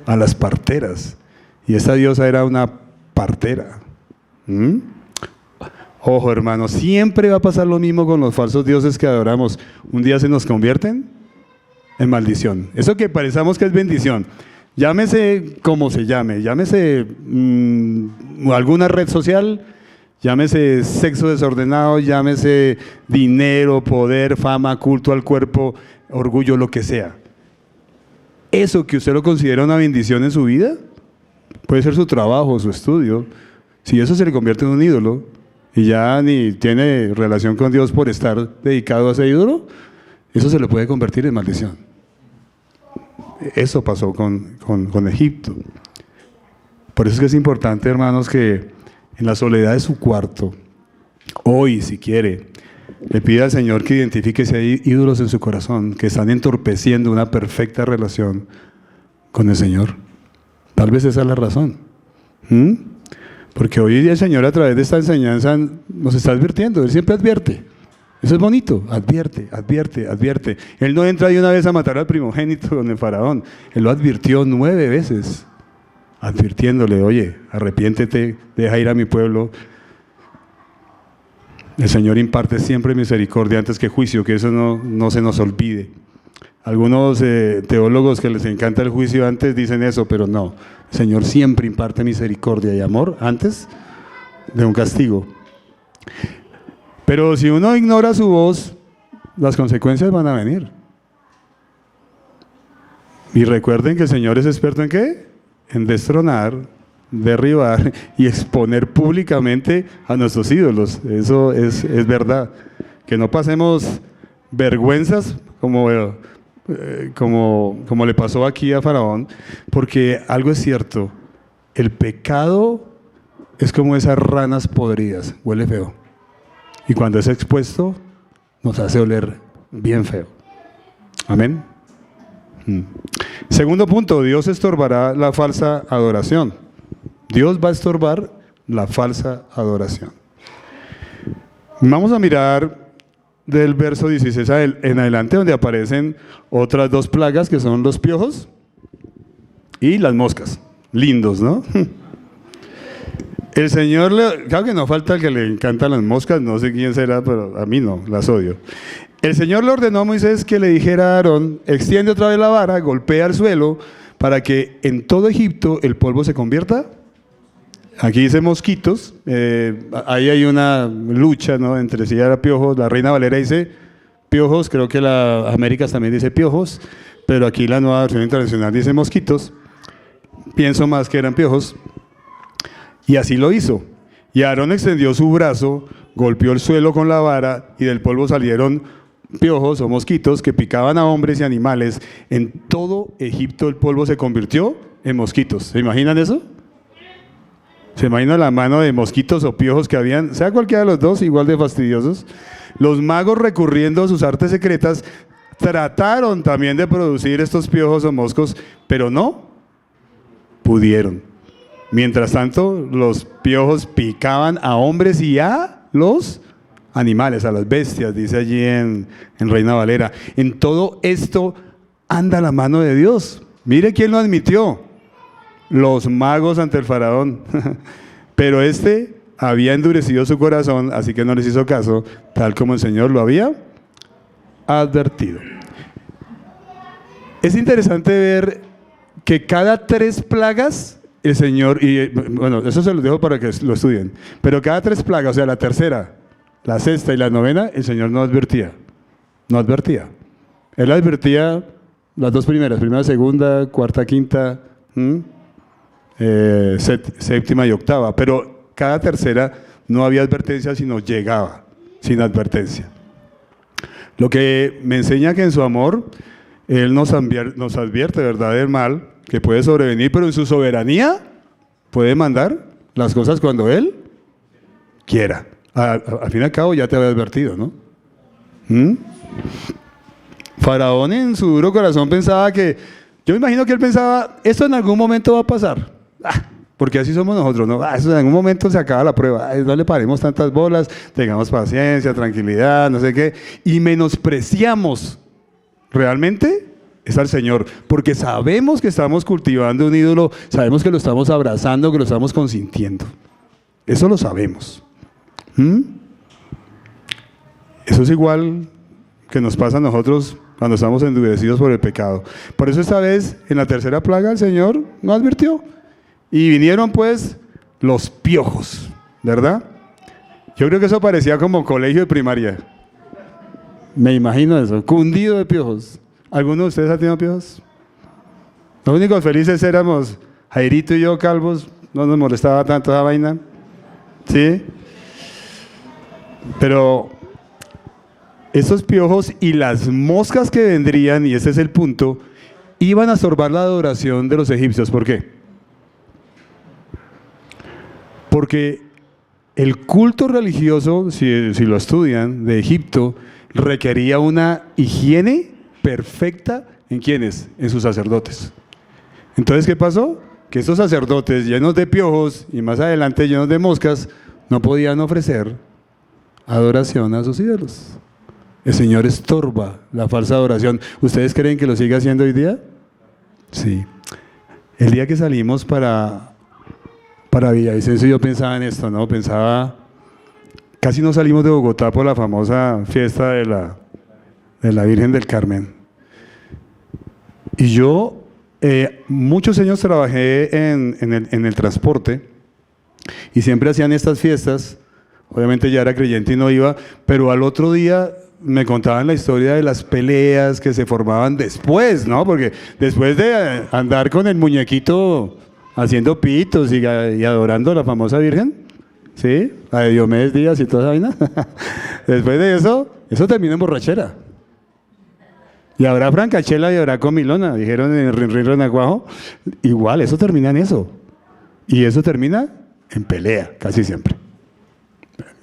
A las parteras, y esta diosa era una partera. Ojo, hermano, siempre va a pasar lo mismo con los falsos dioses que adoramos. Un día se nos convierten en maldición. Eso que pensamos que es bendición, llámese como se llame, llámese alguna red social, llámese sexo desordenado, llámese dinero, poder, fama, culto al cuerpo, orgullo, lo que sea. Eso que usted lo considera una bendición en su vida, puede ser su trabajo, su estudio. Si eso se le convierte en un ídolo y ya ni tiene relación con Dios por estar dedicado a ese ídolo, eso se le puede convertir en maldición. Eso pasó con Egipto. Por eso es que es importante, hermanos, que en la soledad de su cuarto, hoy, si quiere, le pida al Señor que identifique si hay ídolos en su corazón que están entorpeciendo una perfecta relación con el Señor. Tal vez esa es la razón. Porque hoy el Señor, a través de esta enseñanza, nos está advirtiendo. Él siempre advierte. Eso es bonito, advierte, advierte, advierte. Él no entra de una vez a matar al primogénito con el faraón. Él lo advirtió 9 veces, advirtiéndole, oye, arrepiéntete, deja ir a mi pueblo. El Señor imparte siempre misericordia antes que juicio, que eso no se nos olvide. Algunos teólogos que les encanta el juicio antes dicen eso, pero no. El Señor siempre imparte misericordia y amor antes de un castigo. Pero si uno ignora su voz, las consecuencias van a venir. Y recuerden que el Señor es experto ¿en qué? En destronar, derribar y exponer públicamente a nuestros ídolos. Eso es verdad. Que no pasemos vergüenzas como le pasó aquí a Faraón, porque algo es cierto, el pecado es como esas ranas podridas, huele feo. Y cuando es expuesto, nos hace oler bien feo. Amén. Segundo punto, Dios estorbará la falsa adoración. Dios va a estorbar la falsa adoración. Vamos a mirar del verso 16 en adelante, donde aparecen otras dos plagas, que son los piojos y las moscas. Lindos, ¿no? El Señor, claro que no falta el que le encantan las moscas, no sé quién será, pero a mí no, las odio. El Señor le ordenó a Moisés que le dijera a Aarón: extiende otra vez la vara, golpea el suelo, para que en todo Egipto el polvo se convierta. Aquí dice mosquitos, ahí hay una lucha, ¿no?, entre si era piojos. La Reina Valera dice piojos, creo que la Américas también dice piojos, pero aquí la Nueva Versión Internacional dice mosquitos. Pienso más que eran piojos. Y así lo hizo. Y Aarón extendió su brazo, golpeó el suelo con la vara, y del polvo salieron piojos o mosquitos que picaban a hombres y animales. En todo Egipto el polvo se convirtió en mosquitos. ¿Se imaginan eso? ¿Se imagina la mano de mosquitos o piojos que habían, sea cualquiera de los dos, igual de fastidiosos? Los magos, recurriendo a sus artes secretas, trataron también de producir estos piojos o moscos, pero no pudieron. Mientras tanto, los piojos picaban a hombres y a los animales, a las bestias, dice allí en Reina Valera. En todo esto anda la mano de Dios. Mire quién lo admitió: los magos ante el faraón. Pero este había endurecido su corazón, así que no les hizo caso, tal como el Señor lo había advertido. Es interesante ver que cada 3 plagas el Señor, y bueno, eso se los dejo para que lo estudien, pero cada 3 plagas, o sea, la tercera, la sexta y la novena, el Señor no advertía. No advertía. Él advertía las 2 primeras, primera, segunda, cuarta, quinta, séptima y octava, pero cada tercera no había advertencia, sino llegaba sin advertencia. Lo que me enseña que en su amor Él nos advierte, ¿verdad?, del mal que puede sobrevenir, pero en su soberanía puede mandar las cosas cuando Él quiera. Al fin y al cabo ya te había advertido, ¿no? Faraón en su duro corazón pensaba que, yo me imagino que él pensaba, esto en algún momento va a pasar. Porque así somos nosotros, ¿no? Eso en algún momento se acaba la prueba. No le paremos tantas bolas, tengamos paciencia, tranquilidad, no sé qué. Y menospreciamos realmente es al Señor, porque sabemos que estamos cultivando un ídolo, sabemos que lo estamos abrazando, que lo estamos consintiendo. Eso lo sabemos. Eso es igual que nos pasa a nosotros cuando estamos endurecidos por el pecado. Por eso esta vez, en la tercera plaga, el Señor no advirtió. Y vinieron pues los piojos, ¿verdad? Yo creo que eso parecía como colegio de primaria. Me imagino eso, cundido de piojos. ¿Alguno de ustedes ha tenido piojos? Los únicos felices éramos Jairito y yo, calvos. No nos molestaba tanto esa vaina. ¿Sí? Pero esos piojos y las moscas que vendrían, y ese es el punto, iban a estorbar la adoración de los egipcios. ¿Por qué? Porque el culto religioso, si lo estudian, de Egipto, requería una higiene perfecta. ¿En quiénes? En sus sacerdotes. Entonces, ¿qué pasó? Que estos sacerdotes llenos de piojos y más adelante llenos de moscas no podían ofrecer adoración a sus ídolos. El Señor estorba la falsa adoración. ¿Ustedes creen que lo sigue haciendo hoy día? Sí. El día que salimos para Villavicencio, yo pensaba en esto, ¿no? Casi no salimos de Bogotá por la famosa fiesta de la Virgen del Carmen. Y yo muchos años trabajé en el transporte y siempre hacían estas fiestas. Obviamente ya era creyente y no iba, pero al otro día me contaban la historia de las peleas que se formaban después, ¿no? Porque después de andar con el muñequito haciendo pitos y adorando a la famosa Virgen, ¿sí? La de Diomedes Díaz y toda esa vaina. Después de eso termina en borrachera. Y habrá francachela y habrá comilona, dijeron en el Rin Renacuajo. Igual, eso termina en eso. Y eso termina en pelea, casi siempre.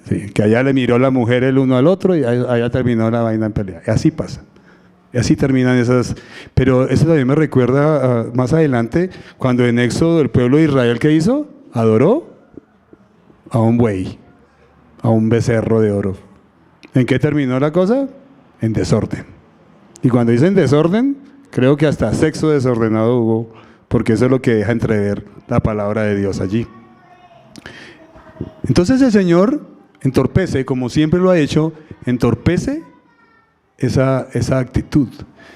Sí, que allá le miró la mujer el uno al otro y allá terminó la vaina en pelea. Y así pasa. Y así terminan esas. Pero eso también me recuerda más adelante, cuando en Éxodo el pueblo de Israel, ¿qué hizo? Adoró a un buey, a un becerro de oro. ¿En qué terminó la cosa? En desorden. Y cuando dicen desorden, creo que hasta sexo desordenado hubo, porque eso es lo que deja entrever la palabra de Dios allí. Entonces el Señor entorpece, como siempre lo ha hecho, entorpece esa actitud.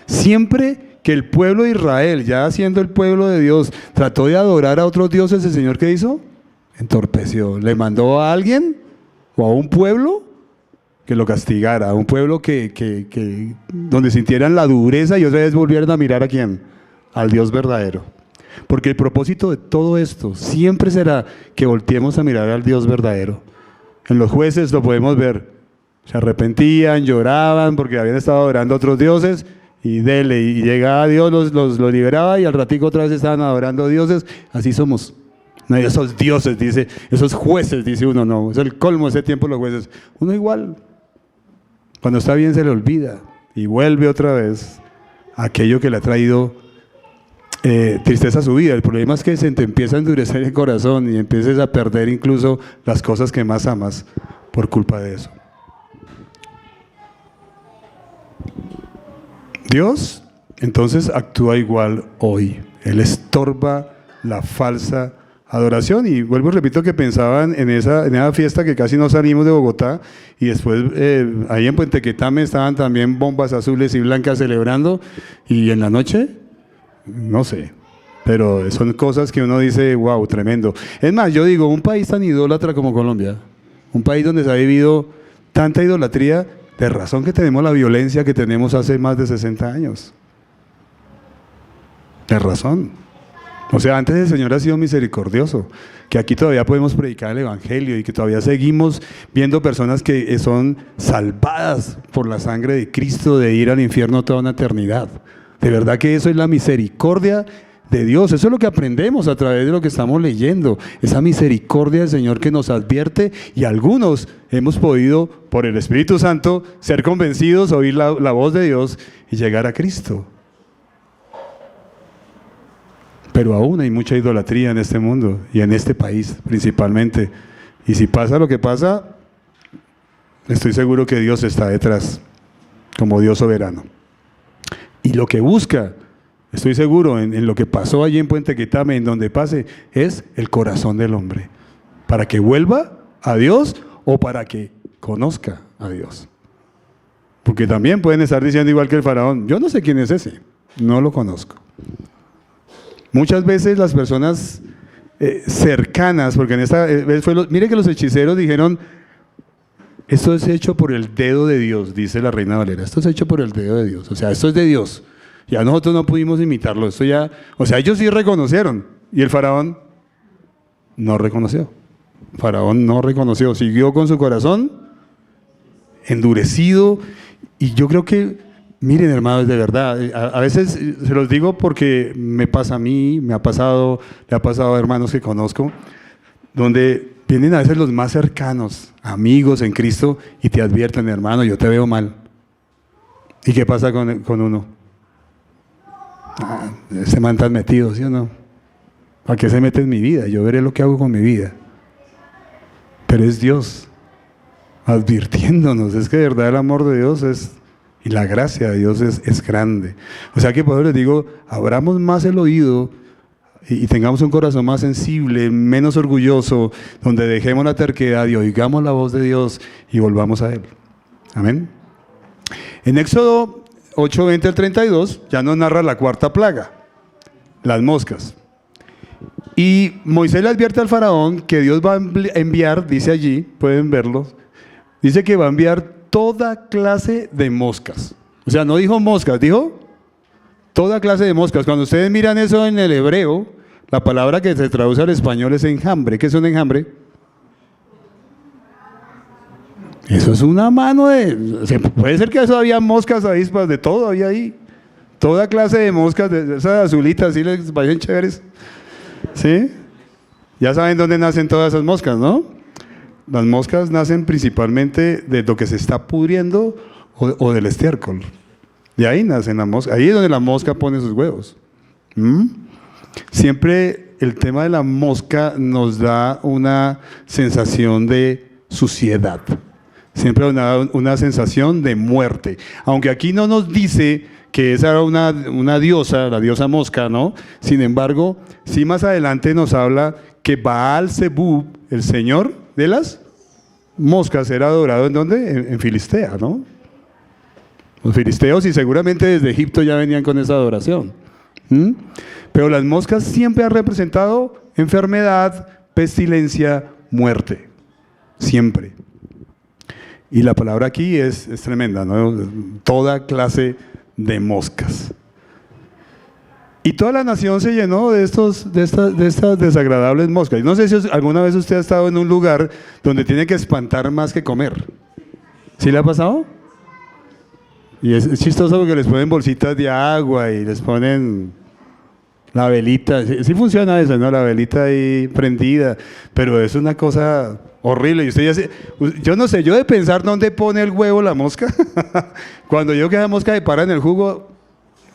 Siempre que el pueblo de Israel, ya siendo el pueblo de Dios, trató de adorar a otros dioses, ¿el Señor qué hizo? Entorpeció. Le mandó a alguien o a un pueblo que lo castigara, a un pueblo donde sintieran la dureza y otra vez volvieran a mirar ¿a quién? Al Dios verdadero. Porque el propósito de todo esto siempre será que volteemos a mirar al Dios verdadero. En los jueces lo podemos ver. Se arrepentían, lloraban porque habían estado adorando a otros dioses y llegaba Dios, los liberaba y al ratico otra vez estaban adorando a dioses. Así somos. No, esos dioses, dice, esos jueces, dice uno, no, es el colmo ese tiempo los jueces. Uno igual, cuando está bien se le olvida y vuelve otra vez a aquello que le ha traído tristeza a su vida. El problema es que se te empieza a endurecer el corazón y empieces a perder incluso las cosas que más amas por culpa de eso. Dios entonces actúa igual hoy. Él estorba la falsa adoración. Y vuelvo y repito que pensaban en esa fiesta que casi no salimos de Bogotá y después ahí en Puente Quetame estaban también bombas azules y blancas celebrando y en la noche, no sé, pero son cosas que uno dice, wow, tremendo. Es más, yo digo, un país tan idólatra como Colombia, un país donde se ha vivido tanta idolatría, de razón que tenemos la violencia que tenemos hace más de 60 años. De razón. O sea, antes el Señor ha sido misericordioso, que aquí todavía podemos predicar el Evangelio y que todavía seguimos viendo personas que son salvadas por la sangre de Cristo de ir al infierno toda una eternidad. De verdad que eso es la misericordia de Dios. Eso es lo que aprendemos a través de lo que estamos leyendo. Esa misericordia del Señor que nos advierte y algunos hemos podido, por el Espíritu Santo, ser convencidos, oír la voz de Dios y llegar a Cristo. Pero aún hay mucha idolatría en este mundo y en este país principalmente. Y si pasa lo que pasa, estoy seguro que Dios está detrás, como Dios soberano. Y lo que busca, estoy seguro, en lo que pasó allí en Puente Quetame, en donde pase, es el corazón del hombre. Para que vuelva a Dios o para que conozca a Dios. Porque también pueden estar diciendo igual que el faraón, yo no sé quién es ese, no lo conozco. Muchas veces las personas cercanas, porque en esta mire que los hechiceros dijeron, esto es hecho por el dedo de Dios, dice la Reina Valera, esto es hecho por el dedo de Dios, o sea, esto es de Dios. Ya nosotros no pudimos imitarlo, esto ya, o sea, ellos sí reconocieron, y el faraón no reconoció. Faraón no reconoció, siguió con su corazón endurecido, y yo creo que, miren hermanos, de verdad, a veces se los digo porque me pasa a mí, me ha pasado, le ha pasado a hermanos que conozco, donde vienen a veces los más cercanos, amigos en Cristo, y te advierten, hermano, yo te veo mal. ¿Y qué pasa con uno? Ese man tan metido, ¿sí o no? ¿Para qué se mete en mi vida? Yo veré lo que hago con mi vida. Pero es Dios advirtiéndonos, es que de verdad el amor de Dios y la gracia de Dios es grande. O sea que por eso les digo, abramos más el oído y tengamos un corazón más sensible, menos orgulloso, donde dejemos la terquedad y oigamos la voz de Dios y volvamos a Él. Amén. En Éxodo 8, 20 al 32 ya nos narra la cuarta plaga, las moscas. Y Moisés le advierte al faraón que Dios va a enviar, dice allí, pueden verlo, dice que va a enviar toda clase de moscas. O sea, no dijo moscas, dijo toda clase de moscas. Cuando ustedes miran eso en el hebreo, la palabra que se traduce al español es enjambre. ¿Qué es un enjambre? Eso es una mano o sea, puede ser que eso había moscas, avispas, de todo había ahí. Toda clase de moscas, de esas azulitas, ¿sí les parecen chéveres? ¿Sí? Ya saben dónde nacen todas esas moscas, ¿no? Las moscas nacen principalmente de lo que se está pudriendo o del estiércol. De ahí nacen las moscas. Ahí es donde la mosca pone sus huevos. ¿Mm? Siempre el tema de la mosca nos da una sensación de suciedad. Siempre nos da una sensación de muerte. Aunque aquí no nos dice que esa era una diosa, la diosa mosca, ¿no? Sin embargo, sí más adelante nos habla que Baal Zebub, el señor de las moscas, era adorado ¿en dónde? En Filistea, ¿no? Los filisteos, y seguramente desde Egipto ya venían con esa adoración. ¿Mm? Pero las moscas siempre han representado enfermedad, pestilencia, muerte. Siempre. Y la palabra aquí es tremenda, ¿no? Toda clase de moscas. Y toda la nación se llenó de estas desagradables moscas. Y no sé si alguna vez usted ha estado en un lugar donde tiene que espantar más que comer. ¿Sí le ha pasado? Y es chistoso porque les ponen bolsitas de agua y les ponen la velita. Sí funciona eso, ¿no? La velita ahí prendida. Pero es una cosa horrible. Y usted ya yo no sé, yo de pensar dónde pone el huevo la mosca. Cuando yo que la mosca se para en el jugo,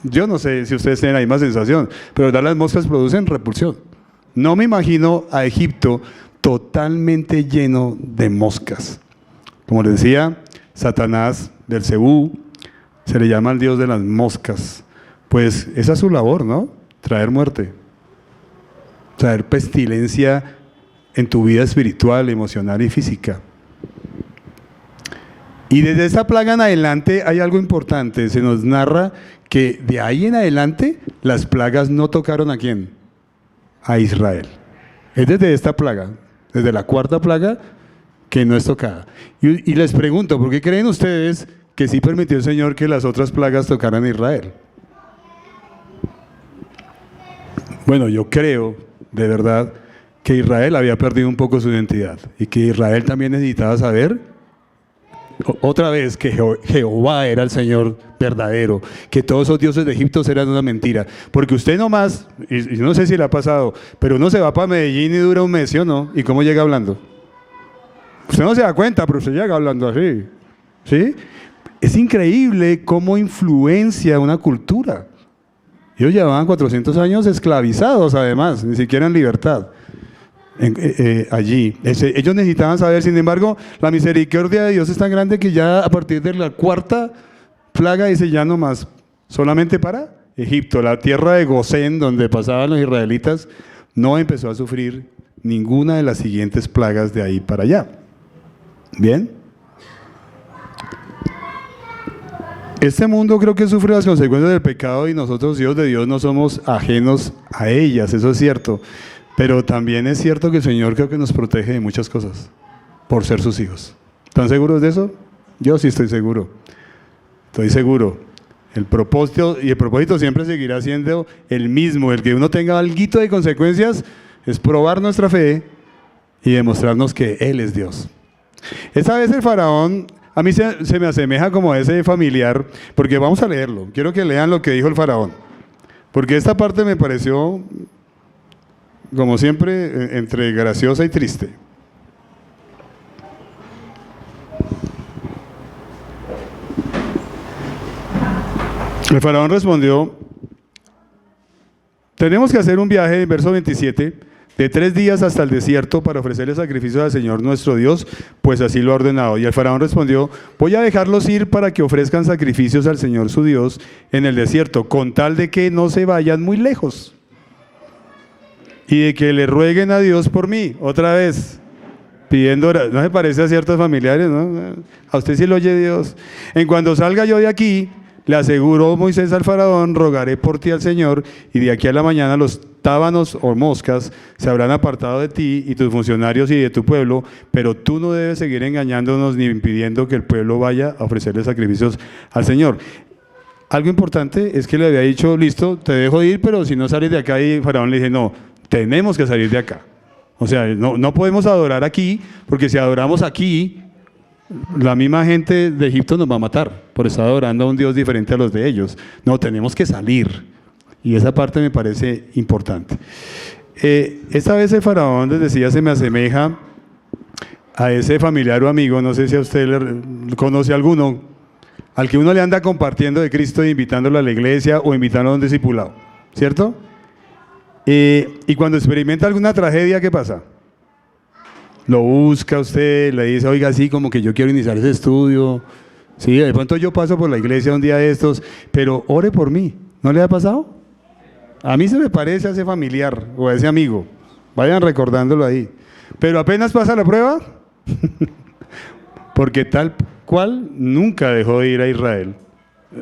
yo no sé si ustedes tienen la misma sensación. Pero las moscas producen repulsión. No me imagino a Egipto totalmente lleno de moscas. Como les decía, Satanás, Belcebú, se le llama al Dios de las moscas. Pues esa es su labor, ¿no? Traer muerte. Traer pestilencia en tu vida espiritual, emocional y física. Y desde esa plaga en adelante hay algo importante. Se nos narra que de ahí en adelante las plagas no tocaron ¿a quién? A Israel. Es desde esta plaga, desde la cuarta plaga, que no es tocada. Y les pregunto, ¿por qué creen ustedes que sí permitió el Señor que las otras plagas tocaran a Israel? Bueno, yo creo, de verdad, que Israel había perdido un poco su identidad y que Israel también necesitaba saber, otra vez, que Jehová era el Señor verdadero, que todos esos dioses de Egipto eran una mentira. Porque usted nomás, y no sé si le ha pasado, pero uno se va para Medellín y dura un mes, ¿sí o no? ¿Y cómo llega hablando? Usted no se da cuenta, pero usted llega hablando así, ¿sí? Es increíble cómo influencia una cultura. Ellos llevaban 400 años esclavizados, además, ni siquiera en libertad. Allí. Ellos necesitaban saber, sin embargo, la misericordia de Dios es tan grande que ya a partir de la cuarta plaga dice ya no más, solamente para Egipto, la tierra de Gosén, donde pasaban los israelitas, no empezó a sufrir ninguna de las siguientes plagas de ahí para allá. ¿Bien? Este mundo creo que sufre las consecuencias del pecado y nosotros, hijos de Dios, no somos ajenos a ellas, eso es cierto. Pero también es cierto que el Señor creo que nos protege de muchas cosas por ser sus hijos. ¿Están seguros de eso? Yo sí estoy seguro. Estoy seguro. El propósito siempre seguirá siendo el mismo. El que uno tenga alguito de consecuencias es probar nuestra fe y demostrarnos que Él es Dios. Esta vez el faraón a mí se me asemeja como a ese familiar, porque vamos a leerlo. Quiero que lean lo que dijo el faraón. Porque esta parte me pareció, como siempre, entre graciosa y triste. El faraón respondió: tenemos que hacer un viaje, en verso 27, de 3 días hasta el desierto para ofrecerle sacrificios al Señor nuestro Dios, pues así lo ha ordenado. Y el faraón respondió: voy a dejarlos ir para que ofrezcan sacrificios al Señor su Dios en el desierto, con tal de que no se vayan muy lejos y de que le rueguen a Dios por mí. Otra vez, pidiendo oración. ¿No se parece a ciertos familiares, no? A usted sí lo oye Dios. En cuanto salga yo de aquí, le aseguró Moisés al faraón, rogaré por ti al Señor, y de aquí a la mañana los tábanos o moscas se habrán apartado de ti y tus funcionarios y de tu pueblo, pero tú no debes seguir engañándonos ni impidiendo que el pueblo vaya a ofrecerle sacrificios al Señor. Algo importante es que le había dicho: listo, te dejo ir, pero si no sales de acá. Y faraón le dice: no, tenemos que salir de acá. O sea, no podemos adorar aquí, porque si adoramos aquí, la misma gente de Egipto nos va a matar por estar adorando a un Dios diferente a los de ellos. No, tenemos que salir. Y esa parte me parece importante. Esta vez el faraón, les decía, se me asemeja a ese familiar o amigo, no sé si a usted le conoce alguno al que uno le anda compartiendo de Cristo e invitándolo a la iglesia o invitándolo a un discipulado, ¿cierto? Y cuando experimenta alguna tragedia, ¿qué pasa? Lo busca usted, le dice, oiga, sí, como que yo quiero iniciar ese estudio. Sí, de pronto yo paso por la iglesia un día de estos, pero ore por mí. ¿No le ha pasado? A mí se me parece a ese familiar o a ese amigo. Vayan recordándolo ahí. Pero apenas pasa la prueba, porque tal cual nunca dejó de ir a Israel.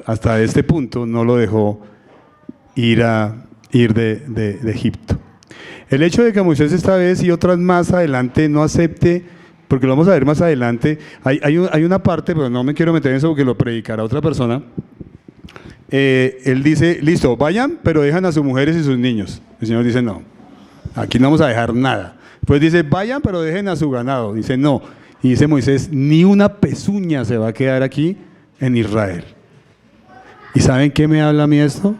Hasta este punto no lo dejó ir de Egipto. El hecho de que Moisés esta vez y otras más adelante no acepte, porque lo vamos a ver más adelante, hay una parte, pero no me quiero meter en eso porque lo predicará otra persona. Él dice, listo, vayan, pero dejan a sus mujeres y sus niños. El Señor dice, no, aquí no vamos a dejar nada. Pues dice, vayan, pero dejen a su ganado. Dice, no. Y dice Moisés, ni una pezuña se va a quedar aquí en Israel. ¿Y saben qué me habla a mí esto?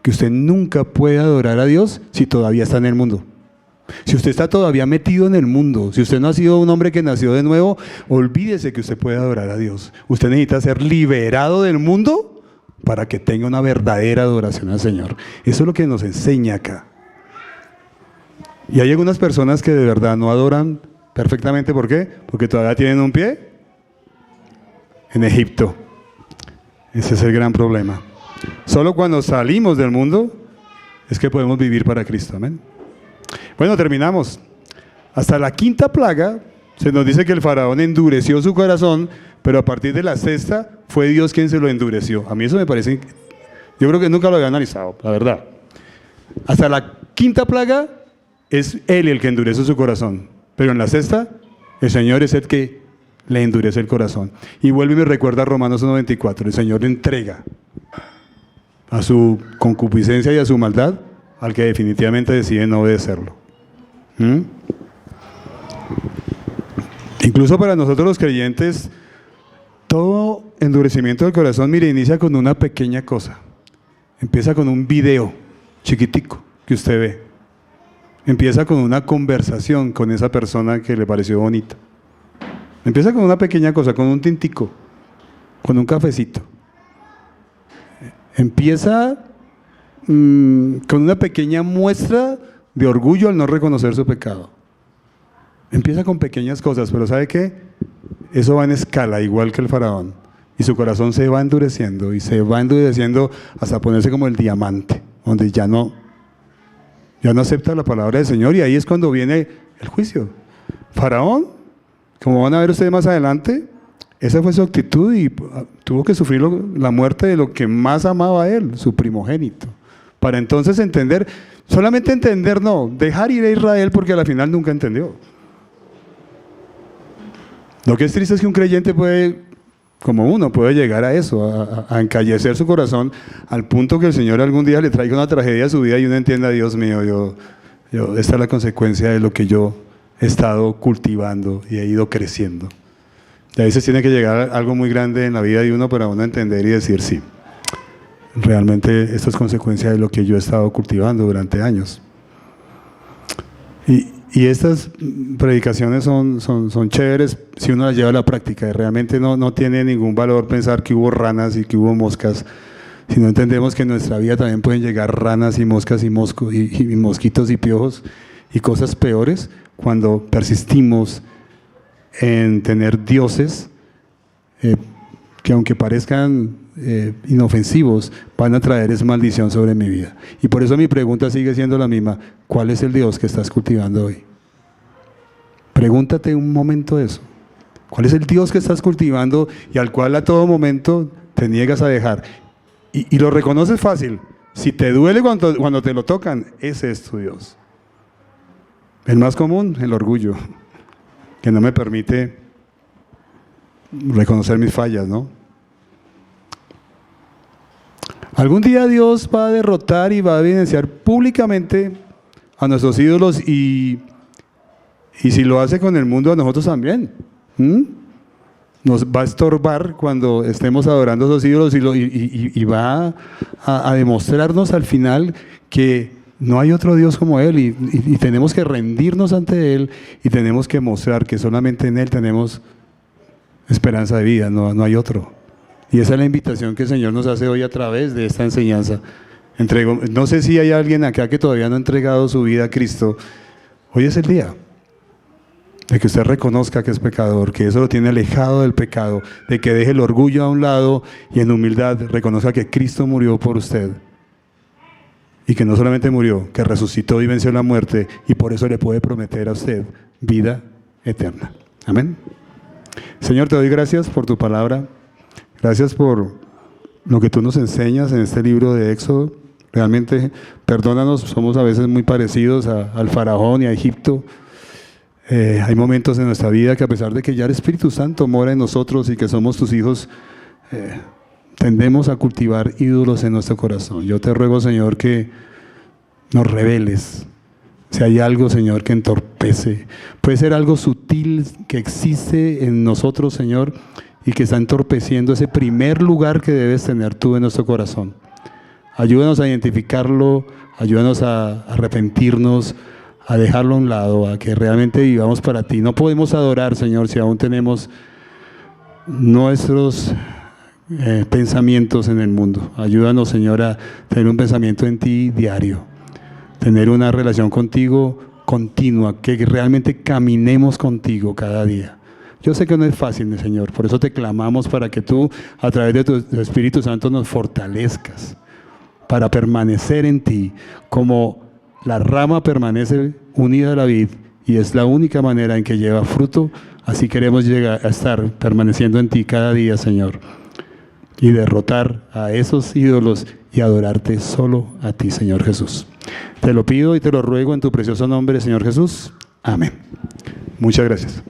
Que usted nunca puede adorar a Dios si todavía está en el mundo. Si usted está todavía metido en el mundo, si usted no ha sido un hombre que nació de nuevo, olvídese que usted puede adorar a Dios. Usted necesita ser liberado del mundo para que tenga una verdadera adoración al Señor. Eso es lo que nos enseña acá. Y hay algunas personas que de verdad no adoran perfectamente. ¿Por qué? Porque todavía tienen un pie en Egipto. Ese es el gran problema. Solo cuando salimos del mundo es que podemos vivir para Cristo. Amén. Bueno, terminamos. Hasta la quinta plaga se nos dice que el faraón endureció su corazón, pero a partir de la sexta fue Dios quien se lo endureció. A mí eso me parece, yo creo que nunca lo había analizado, la verdad. Hasta la quinta plaga es Él el que endurece su corazón, pero en la sexta el Señor es el que le endurece el corazón. Y vuelve y me recuerda a Romanos 1:24, el Señor le entrega a su concupiscencia y a su maldad al que definitivamente decide no obedecerlo. Incluso para nosotros los creyentes, todo endurecimiento del corazón, mire, inicia con una pequeña cosa. Empieza con un video chiquitico que usted ve. Empieza con una conversación con esa persona que le pareció bonita. Empieza con una pequeña cosa, con un tintico, con un cafecito. Empieza con una pequeña muestra de orgullo al no reconocer su pecado. Empieza con pequeñas cosas, pero ¿sabe qué? Eso va en escala, igual que el faraón. Y su corazón se va endureciendo y se va endureciendo hasta ponerse como el diamante, donde ya no acepta la palabra del Señor, y ahí es cuando viene el juicio. Faraón, como van a ver ustedes más adelante, esa fue su actitud y tuvo que sufrir la muerte de lo que más amaba a él, su primogénito. Para entonces entender, solamente entender no, dejar ir a Israel porque a la final nunca entendió. Lo que es triste es que un creyente puede, como uno, puede llegar a eso, a encallecer su corazón al punto que el Señor algún día le traiga una tragedia a su vida y uno entienda, Dios mío, esta es la consecuencia de lo que yo he estado cultivando y he ido creciendo. Y a veces tiene que llegar algo muy grande en la vida de uno para uno entender y decir, sí, realmente esto es consecuencia de lo que yo he estado cultivando durante años. Y estas predicaciones son chéveres si uno las lleva a la práctica. Realmente no tiene ningún valor pensar que hubo ranas y que hubo moscas, si no entendemos que en nuestra vida también pueden llegar ranas y moscas y mosquitos y piojos y cosas peores cuando persistimos en tener dioses que aunque parezcan inofensivos, van a traer esa maldición sobre mi vida. Y por eso mi pregunta sigue siendo la misma: ¿cuál es el Dios que estás cultivando hoy? Pregúntate un momento eso. ¿Cuál es el Dios que estás cultivando y al cual a todo momento te niegas a dejar? Y lo reconoces fácil. Si te duele cuando te lo tocan, ese es tu Dios. El más común, el orgullo, que no me permite reconocer mis fallas, ¿no? Algún día Dios va a derrotar y va a evidenciar públicamente a nuestros ídolos y si lo hace con el mundo, a nosotros también. Nos va a estorbar cuando estemos adorando a esos ídolos y va a demostrarnos al final que no hay otro Dios como Él y tenemos que rendirnos ante Él y tenemos que mostrar que solamente en Él tenemos esperanza de vida, no hay otro. Y esa es la invitación que el Señor nos hace hoy a través de esta enseñanza. No sé si hay alguien acá que todavía no ha entregado su vida a Cristo. Hoy es el día de que usted reconozca que es pecador, que eso lo tiene alejado del pecado, de que deje el orgullo a un lado y en humildad reconozca que Cristo murió por usted. Y que no solamente murió, que resucitó y venció la muerte, y por eso le puede prometer a usted vida eterna. Amén. Señor, te doy gracias por tu palabra. Gracias por lo que tú nos enseñas en este libro de Éxodo. Realmente, perdónanos, somos a veces muy parecidos al faraón y a Egipto. Hay momentos en nuestra vida que, a pesar de que ya el Espíritu Santo mora en nosotros y que somos tus hijos, tendemos a cultivar ídolos en nuestro corazón. Yo te ruego, Señor, que nos reveles. Si hay algo, Señor, que entorpece, puede ser algo sutil que existe en nosotros, Señor, y que está entorpeciendo ese primer lugar que debes tener tú en nuestro corazón. Ayúdanos a identificarlo, ayúdanos a arrepentirnos, a dejarlo a un lado, a que realmente vivamos para ti. No podemos adorar, Señor, si aún tenemos nuestros pensamientos en el mundo. Ayúdanos, Señor, a tener un pensamiento en ti diario, tener una relación contigo continua, que realmente caminemos contigo cada día. Yo sé que no es fácil, Señor, por eso te clamamos para que tú, a través de tu Espíritu Santo, nos fortalezcas para permanecer en ti, como la rama permanece unida a la vid y es la única manera en que lleva fruto. Así queremos llegar a estar permaneciendo en ti cada día, Señor, y derrotar a esos ídolos y adorarte solo a ti, Señor Jesús. Te lo pido y te lo ruego en tu precioso nombre, Señor Jesús. Amén. Muchas gracias.